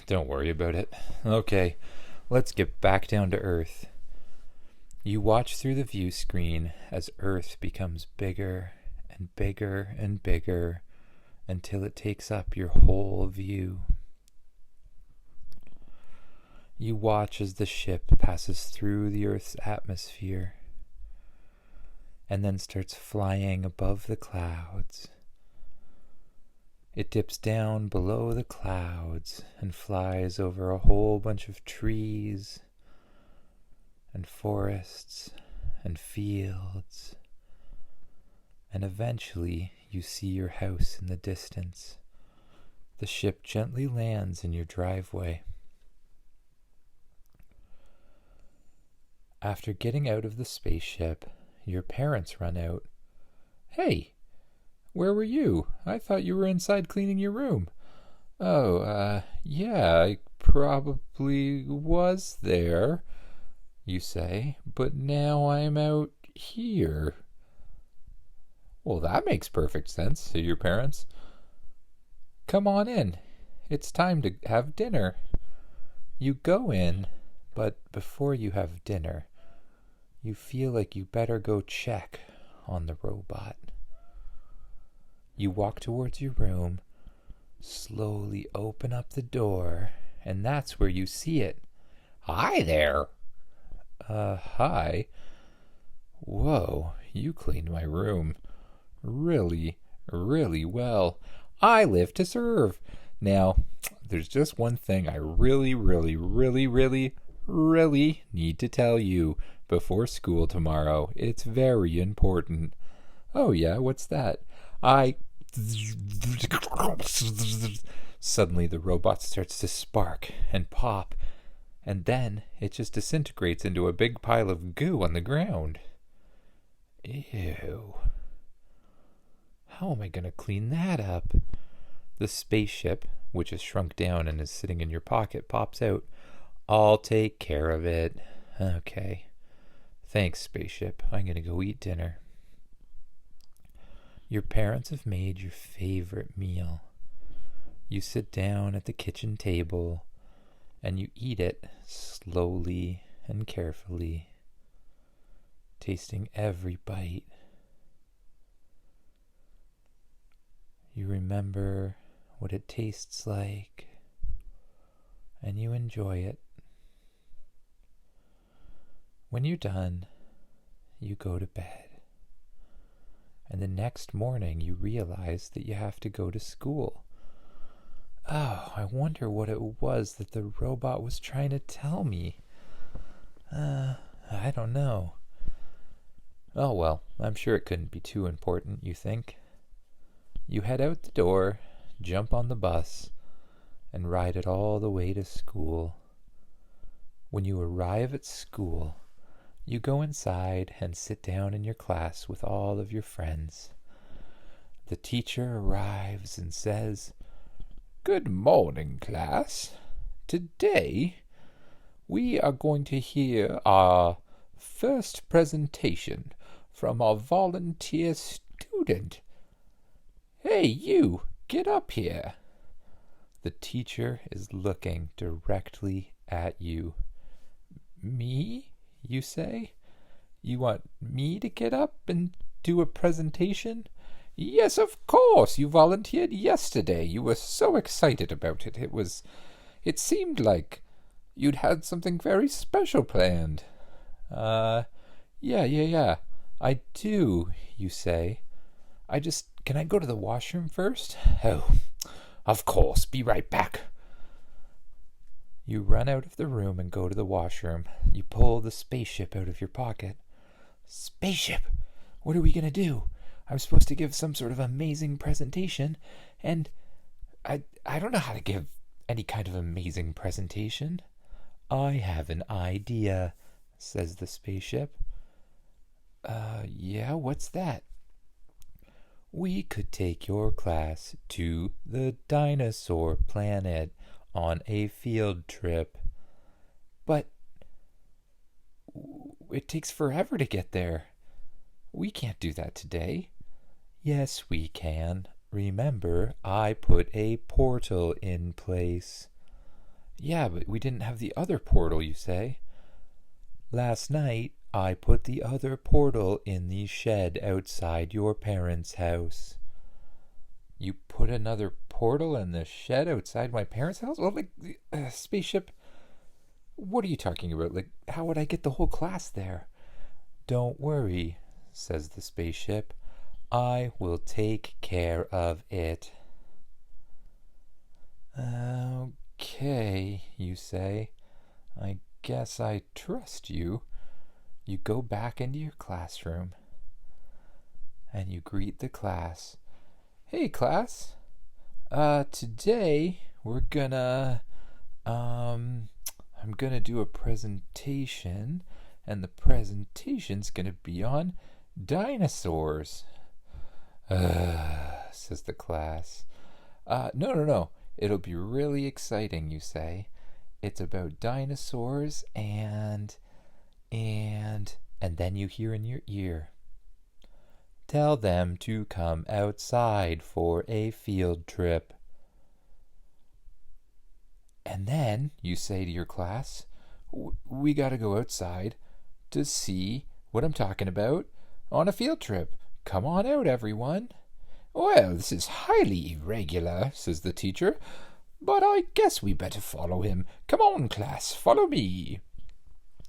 Don't worry about it. Okay, let's get back down to Earth. You watch through the view screen as Earth becomes bigger and bigger and bigger until it takes up your whole view. You watch as the ship passes through the Earth's atmosphere and then starts flying above the clouds. It dips down below the clouds and flies over a whole bunch of trees and forests and fields. And eventually you see your house in the distance. The ship gently lands in your driveway. After getting out of the spaceship, your parents run out. Hey, Where were you? I thought you were inside cleaning your room. Oh, yeah, I probably was there, you say, but now I'm out here. Well, that makes perfect sense, say your parents. Come on in. It's time to have dinner. You go in, but before you have dinner, you feel like you better go check on the robot. You walk towards your room, slowly open up the door, and that's where you see it. Hi there. Hi. Whoa, you cleaned my room really, really well. I live to serve. Now, there's just one thing I really, really, really, really, really need to tell you before school tomorrow. It's very important. Oh, yeah, what's that? Suddenly the robot starts to spark and pop, and then it just disintegrates into a big pile of goo on the ground. Ew. How am I going to clean that up? The spaceship, which has shrunk down and is sitting in your pocket, pops out. I'll take care of it. Okay. Thanks, spaceship. I'm going to go eat dinner. Your parents have made your favorite meal. You sit down at the kitchen table and you eat it slowly and carefully, tasting every bite. You remember what it tastes like, and you enjoy it. When you're done, you go to bed. And the next morning you realize that you have to go to school. Oh, I wonder what it was that the robot was trying to tell me. I don't know. Oh well, I'm sure it couldn't be too important, you think. You head out the door, jump on the bus, and ride it all the way to school. When you arrive at school, you go inside and sit down in your class with all of your friends. The teacher arrives and says, "Good morning, class. Today, we are going to hear our first presentation from our volunteer student. Hey, you, get up here." The teacher is looking directly at you. Me, you say? You want me to get up and do a presentation? Yes, of course. You volunteered yesterday. You were so excited about it. It seemed like you'd had something very special planned. Yeah. I do, you say. Can I go to the washroom first? Oh, of course. Be right back. You run out of the room and go to the washroom. You pull the spaceship out of your pocket. Spaceship? What are we going to do? I'm supposed to give some sort of amazing presentation, and I don't know how to give any kind of amazing presentation. I have an idea, says the spaceship. Yeah, what's that? We could take your class to the dinosaur planet on a field trip. But it takes forever to get there. We can't do that today. Yes, we can. Remember, I put a portal in place. Yeah, but we didn't have the other portal, you say. Last night, I put the other portal in the shed outside your parents' house. You put another portal in the shed outside my parents' house? Well, spaceship, what are you talking about? How would I get the whole class there? Don't worry, says the spaceship. I will take care of it. Okay, you say. I guess I trust you. You go back into your classroom and you greet the class. Hey, class. Today we're I'm gonna do a presentation, and the presentation's gonna be on dinosaurs. says the class. No. It'll be really exciting, you say. It's about dinosaurs and then you hear in your ear, tell them to come outside for a field trip. And then you say to your class, we gotta go outside to see what I'm talking about on a field trip. Come on out, everyone. Well, this is highly irregular, says the teacher, but I guess we better follow him. Come on, class, follow me.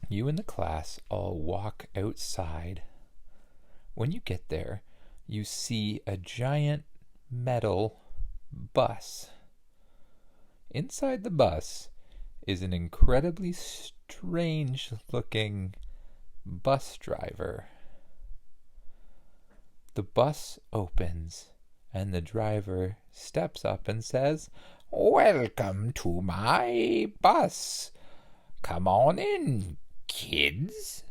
You and the class all walk outside. When you get there, you see a giant metal bus. Inside the bus is an incredibly strange-looking bus driver. The bus opens, and the driver steps up and says, welcome to my bus. Come on in, kids.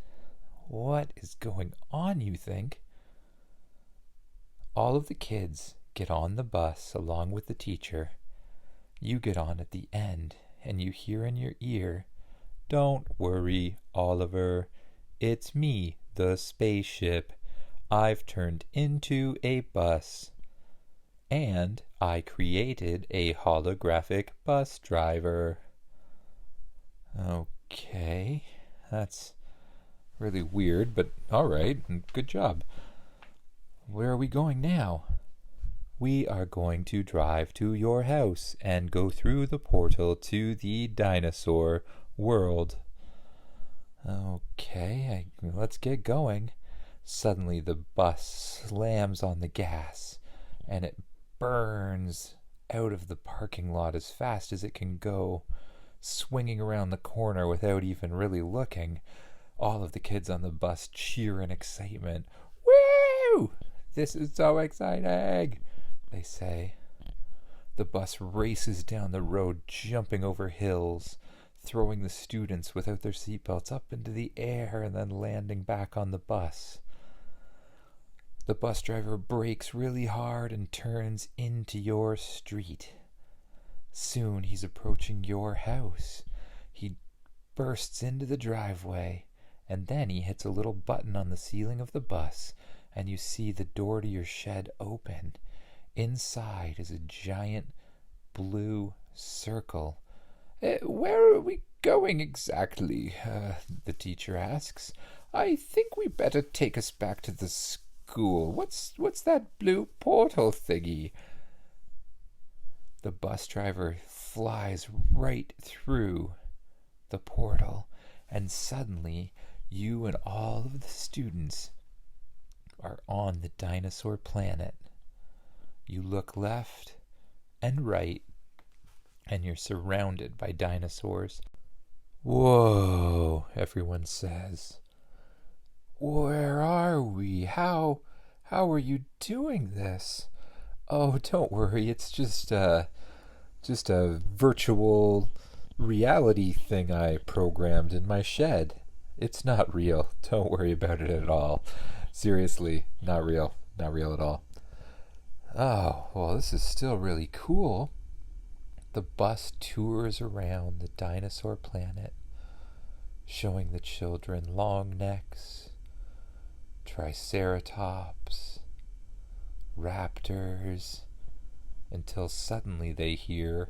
What is going on, you think? All of the kids get on the bus along with the teacher. You get on at the end, and you hear in your ear, don't worry, Oliver. It's me, the spaceship. I've turned into a bus. And I created a holographic bus driver. Okay, that's really weird, but all right, good job. Where are we going now? We are going to drive to your house and go through the portal to the dinosaur world. Okay, let's get going. Suddenly the bus slams on the gas and it burns out of the parking lot as fast as it can go, swinging around the corner without even really looking. All of the kids on the bus cheer in excitement. Woo! This is so exciting, they say. The bus races down the road, jumping over hills, throwing the students without their seatbelts up into the air and then landing back on the bus. The bus driver brakes really hard and turns into your street. Soon he's approaching your house. He bursts into the driveway, and then he hits a little button on the ceiling of the bus, and you see the door to your shed open. Inside is a giant blue circle. Where are we going exactly? The teacher asks. I think we better take us back to the school. What's that blue portal thingy? The bus driver flies right through the portal, and suddenly you and all of the students are on the dinosaur planet. You look left and right, and you're surrounded by dinosaurs. Whoa, everyone says. Where are we? How are you doing this? Oh, don't worry, it's just a virtual reality thing I programmed in my shed. It's not real. Don't worry about it at all. Seriously, not real. Not real at all. Oh, well, this is still really cool. The bus tours around the dinosaur planet, showing the children long necks, triceratops, raptors, until suddenly they hear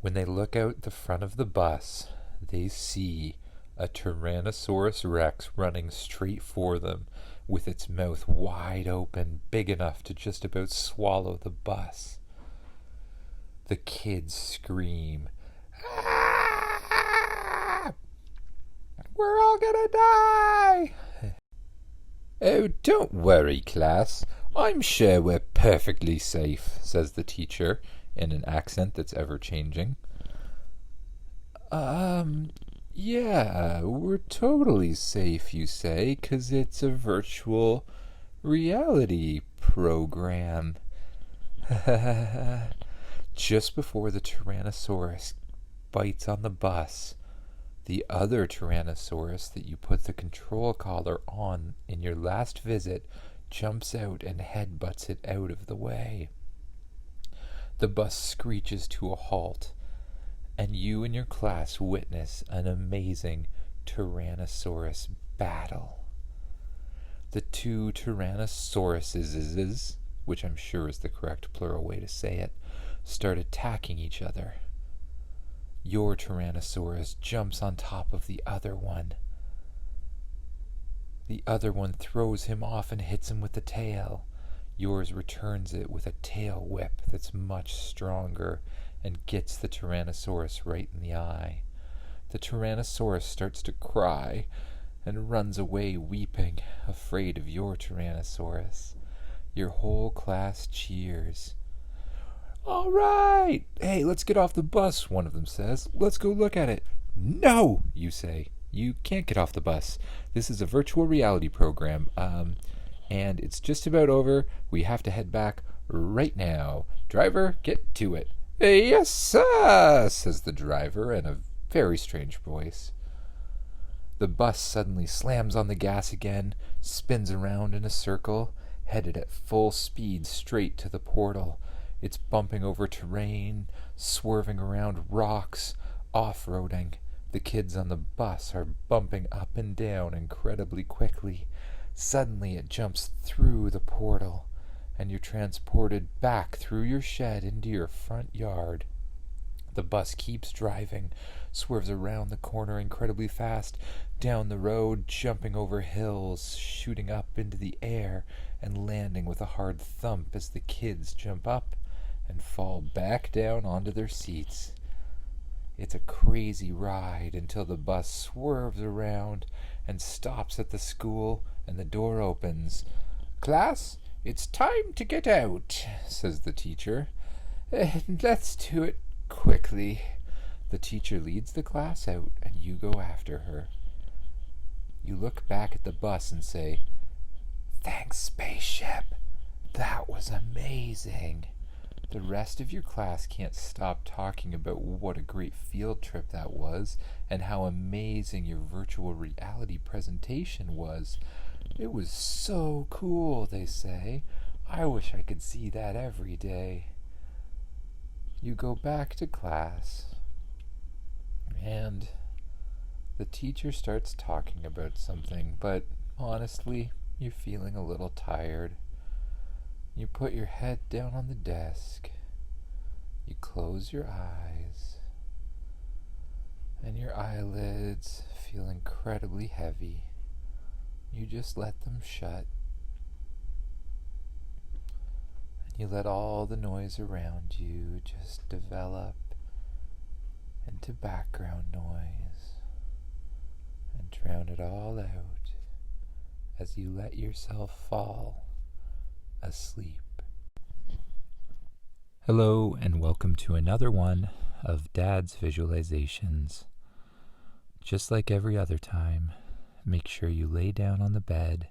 when they look out the front of the bus, they see a Tyrannosaurus Rex running straight for them with its mouth wide open, big enough to just about swallow the bus. The kids scream, "Ah! We're all gonna die!" Oh, don't worry, class. I'm sure we're perfectly safe, says the teacher in an accent that's ever-changing. Yeah, we're totally safe, you say, 'cause it's a virtual reality program. Just before the Tyrannosaurus bites on the bus, The other Tyrannosaurus that you put the control collar on in your last visit jumps out and headbutts it out of the way. The bus screeches to a halt, and you and your class witness an amazing Tyrannosaurus battle. The two Tyrannosauruses, which I'm sure is the correct plural way to say it, start attacking each other. Your Tyrannosaurus jumps on top of the other one. The other one throws him off and hits him with the tail. Yours returns it with a tail whip that's much stronger and gets the Tyrannosaurus right in the eye. The Tyrannosaurus starts to cry and runs away weeping, afraid of your Tyrannosaurus. Your whole class cheers. "All right! Hey, let's get off the bus," one of them says. "Let's go look at it." "No," you say. "You can't get off the bus. This is a virtual reality program, and it's just about over. We have to head back right now. Driver, get to it." "Yes, sir," says the driver in a very strange voice. The bus suddenly slams on the gas again, spins around in a circle, headed at full speed straight to the portal. It's bumping over terrain, swerving around rocks, off-roading. The kids on the bus are bumping up and down incredibly quickly. Suddenly it jumps through the portal, and you're transported back through your shed into your front yard. The bus keeps driving, swerves around the corner incredibly fast, down the road, jumping over hills, shooting up into the air, and landing with a hard thump as the kids jump up and fall back down onto their seats. It's a crazy ride until the bus swerves around and stops at the school, and the door opens. "Class, it's time to get out," says the teacher. "Let's do it quickly." The teacher leads the class out, and you go after her. You look back at the bus and say, "Thanks, spaceship. That was amazing." The rest of your class can't stop talking about what a great field trip that was and how amazing your virtual reality presentation was. "It was so cool," they say. "I wish I could see that every day." You go back to class, and the teacher starts talking about something, but honestly, you're feeling a little tired. You put your head down on the desk, you close your eyes, and your eyelids feel incredibly heavy. You just let them shut, and you let all the noise around you just develop into background noise and drown it all out as you let yourself fall asleep. Hello, and welcome to another one of Dad's Visualizations. Just like every other time, make sure you lay down on the bed,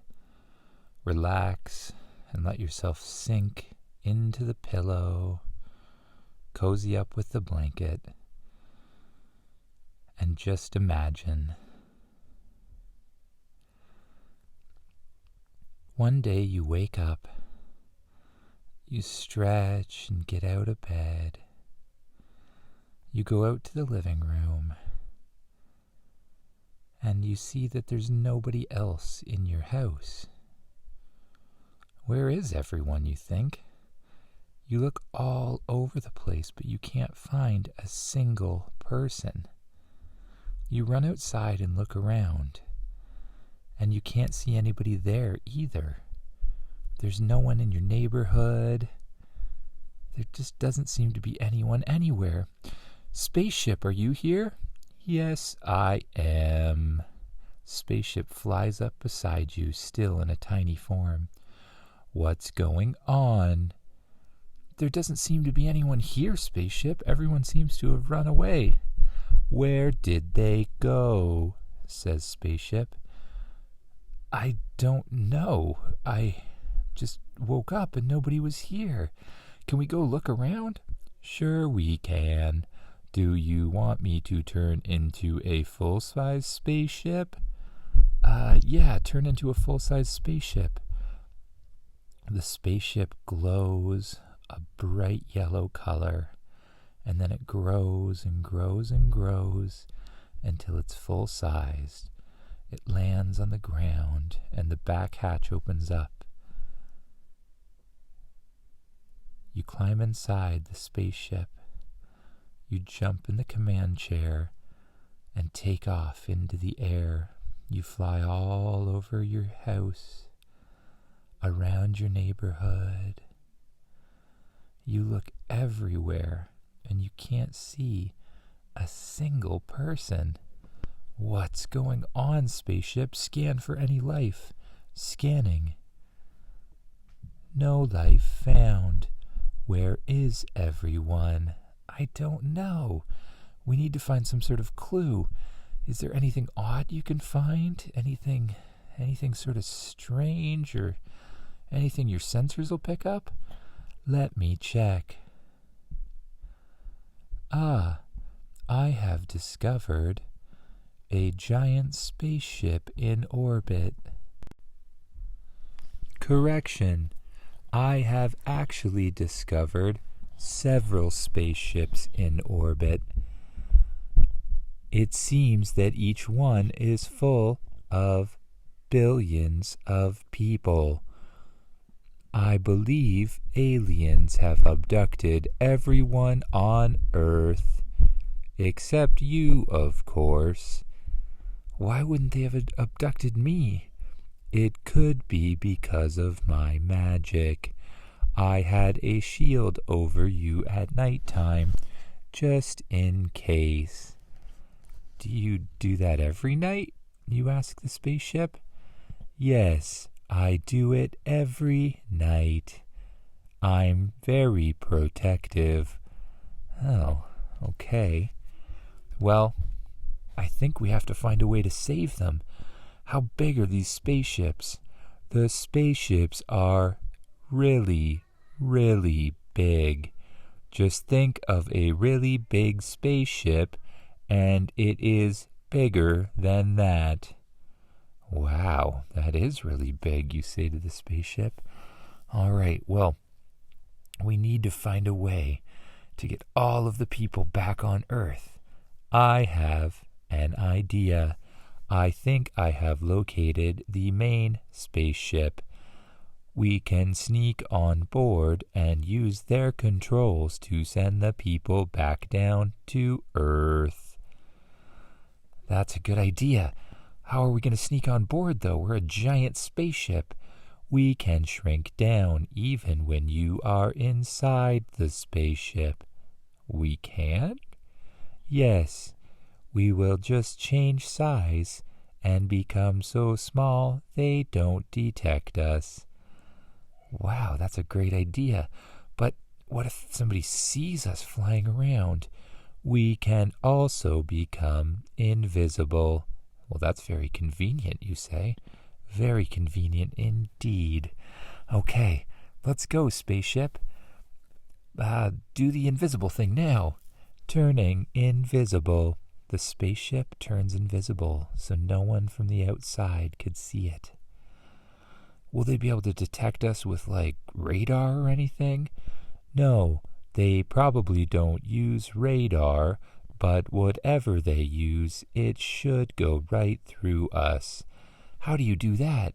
relax, and let yourself sink into the pillow, cozy up with the blanket, and just imagine. One day you wake up, you stretch and get out of bed. You go out to the living room, and you see that there's nobody else in your house. Where is everyone, you think? You look all over the place, but you can't find a single person. You run outside and look around, and you can't see anybody there either. There's no one in your neighborhood. There just doesn't seem to be anyone anywhere. "Spaceship, are you here?" "Yes, I am." Spaceship flies up beside you, still in a tiny form. "What's going on?" "There doesn't seem to be anyone here, Spaceship. Everyone seems to have run away." "Where did they go?" says Spaceship. "I don't know. I just woke up and nobody was here. Can we go look around?" "Sure we can. Do you want me to turn into a full-size spaceship? Yeah, turn into a full-size spaceship. The spaceship glows a bright yellow color, and then it grows and grows and grows until it's full-sized. It lands on the ground, and the back hatch opens up. You climb inside the spaceship. You jump in the command chair and take off into the air. You fly all over your house, around your neighborhood. You look everywhere, and you can't see a single person. What's going on, spaceship? Scan for any life. Scanning. No life found. Where is everyone? I don't know. We need to find some sort of clue. Is there anything odd you can find? Anything sort of strange, or anything your sensors will pick up? Let me check. I have discovered a giant spaceship in orbit. Correction. I have actually discovered several spaceships in orbit. It seems that each one is full of billions of people. I believe aliens have abducted everyone on Earth, except you, of course. Why wouldn't they have abducted me? It could be because of my magic. I had a shield over you at nighttime, just in case. Do you do that every night? You ask the spaceship. Yes, I do it every night. I'm very protective. Oh, okay. Well, I think we have to find a way to save them. How big are these spaceships? The spaceships are really, really big. Just think of a really big spaceship, and it is bigger than that. Wow, that is really big, you say to the spaceship. All right, well, we need to find a way to get all of the people back on Earth. I have an idea. I think I have located the main spaceship. We can sneak on board and use their controls to send the people back down to Earth. That's a good idea. How are we going to sneak on board, though? We're a giant spaceship. We can shrink down even when you are inside the spaceship. We can? Yes. We will just change size and become so small they don't detect us. Wow, that's a great idea. But what if somebody sees us flying around? We can also become invisible. Well, that's very convenient, you say. Very convenient indeed. Okay, let's go, spaceship. Do the invisible thing now. Turning invisible. The spaceship turns invisible, so no one from the outside could see it. Will they be able to detect us with, radar or anything? No, they probably don't use radar, but whatever they use, it should go right through us. How do you do that?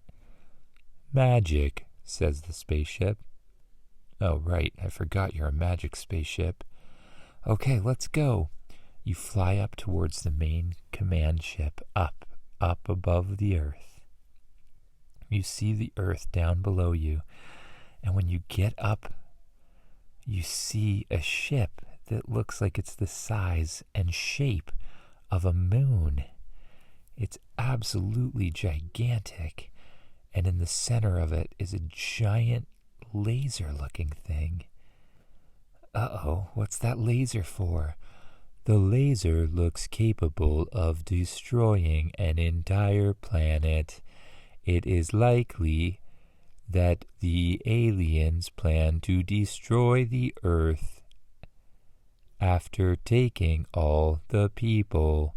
Magic, says the spaceship. Oh, right, I forgot you're a magic spaceship. Okay, let's go. You fly up towards the main command ship, up above the Earth. You see the Earth down below you, and when you get up, you see a ship that looks like it's the size and shape of a moon. It's absolutely gigantic, and in the center of it is a giant laser-looking thing. Uh-oh, what's that laser for? The laser looks capable of destroying an entire planet. It is likely that the aliens plan to destroy the Earth after taking all the people.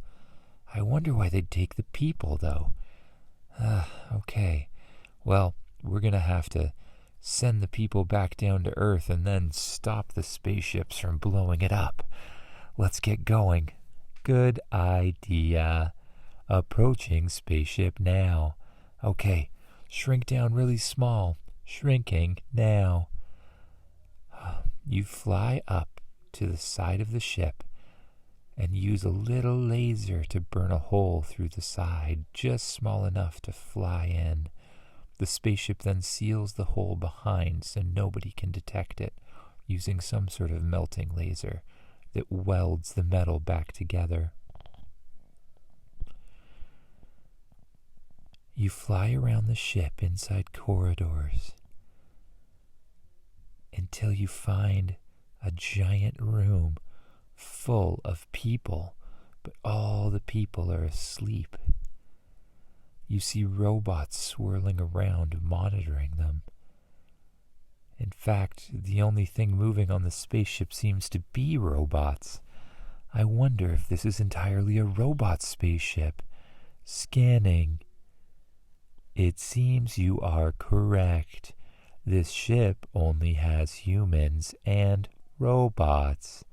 I wonder why they'd take the people, though. Okay. Well, we're going to have to send the people back down to Earth and then stop the spaceships from blowing it up. Let's get going. Good idea. Approaching spaceship now. Okay, shrink down really small. Shrinking now. You fly up to the side of the ship and use a little laser to burn a hole through the side, just small enough to fly in. The spaceship then seals the hole behind so nobody can detect it, using some sort of melting laser that welds the metal back together. You fly around the ship inside corridors until you find a giant room full of people, but all the people are asleep. You see robots swirling around, monitoring them. In fact, the only thing moving on the spaceship seems to be robots. I wonder if this is entirely a robot spaceship. Scanning. It seems you are correct. This ship only has humans and robots.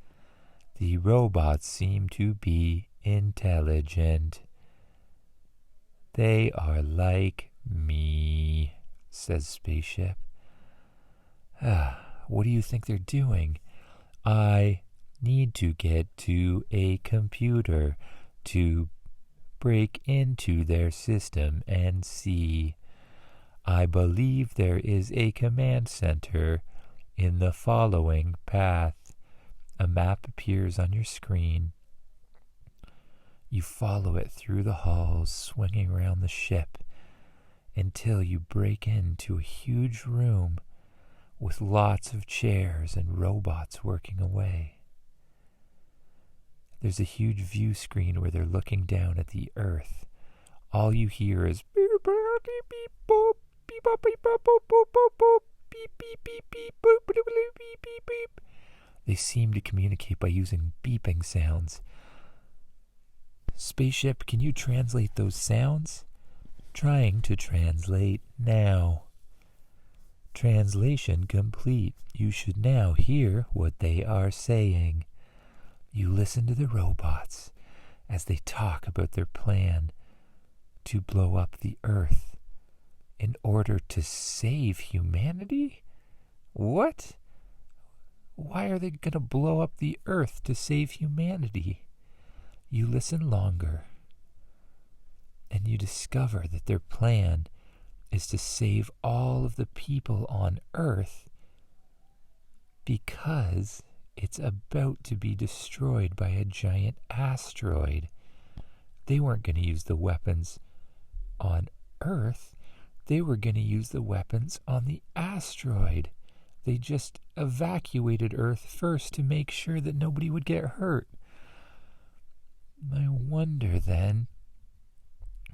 The robots seem to be intelligent. They are like me, says Spaceship. What do you think they're doing? I need to get to a computer to break into their system and see. I believe there is a command center in the following path. A map appears on your screen. You follow it through the halls, swinging around the ship, until you break into a huge room with lots of chairs and robots working away. There's a huge view screen where they're looking down at the Earth. All you hear is beep beep boop, beep boop beep boop boop boop boop, beep beep beep beep boop beep beep beep beep. They seem to communicate by using beeping sounds. Spaceship, can you translate those sounds? Trying to translate now. Translation complete. You should now hear what they are saying. You listen to the robots as they talk about their plan to blow up the Earth in order to save humanity? What? Why are they going to blow up the Earth to save humanity? You listen longer, and you discover that their plan is to save all of the people on Earth because it's about to be destroyed by a giant asteroid. They weren't going to use the weapons on Earth. They were going to use the weapons on the asteroid. They just evacuated Earth first to make sure that nobody would get hurt. I wonder then,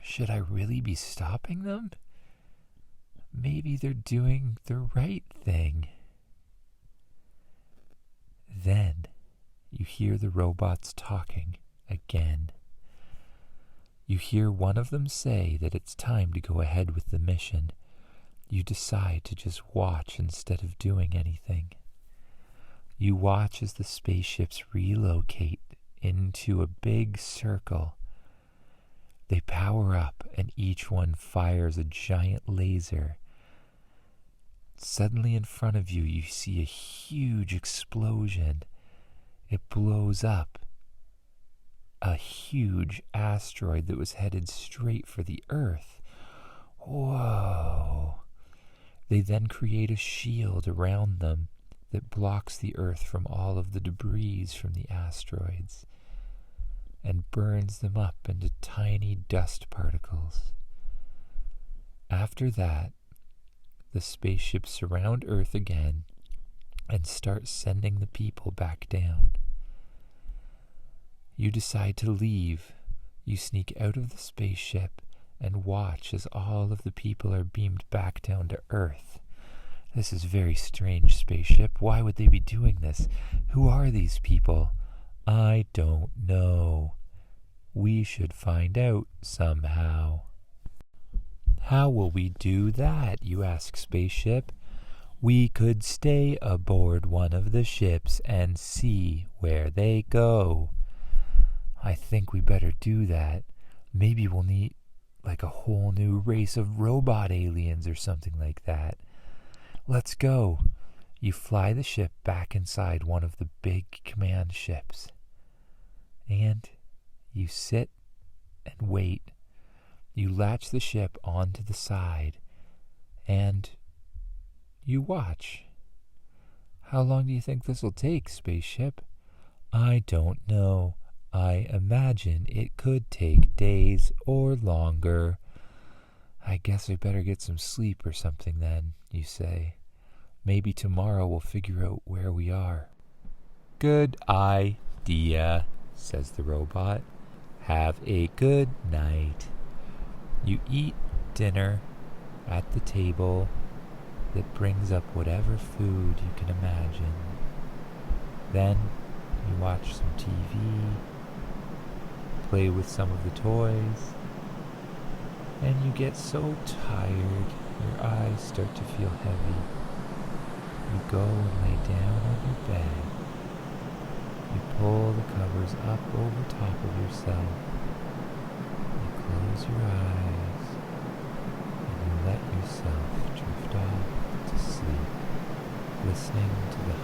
should I really be stopping them? Maybe they're doing the right thing. Then you hear the robots talking again. You hear one of them say that it's time to go ahead with the mission. You decide to just watch instead of doing anything. You watch as the spaceships relocate into a big circle. They power up and each one fires a giant laser. Suddenly in front of you, you see a huge explosion. It blows up a huge asteroid that was headed straight for the Earth. Whoa! They then create a shield around them that blocks the Earth from all of the debris from the asteroids and burns them up into tiny dust particles. After that, the spaceships surround Earth again and start sending the people back down. You decide to leave. You sneak out of the spaceship and watch as all of the people are beamed back down to Earth. This is very strange, Spaceship. Why would they be doing this? Who are these people? I don't know. We should find out somehow. How will we do that, you ask, Spaceship? We could stay aboard one of the ships and see where they go. I think we better do that. Maybe we'll need like a whole new race of robot aliens or something like that. Let's go. You fly the ship back inside one of the big command ships. And you sit and wait. You latch the ship onto the side and you watch. How long do you think this will take, Spaceship? I don't know. I imagine it could take days or longer. I guess I better get some sleep or something then, you say. Maybe tomorrow we'll figure out where we are. Good idea, says the robot. Have a good night. You eat dinner at the table that brings up whatever food you can imagine. Then you watch some TV, play with some of the toys, and you get so tired your eyes start to feel heavy. You go and lay down on your bed. You pull the covers up over top of yourself. You close your eyes and you let yourself drift off to sleep, listening to the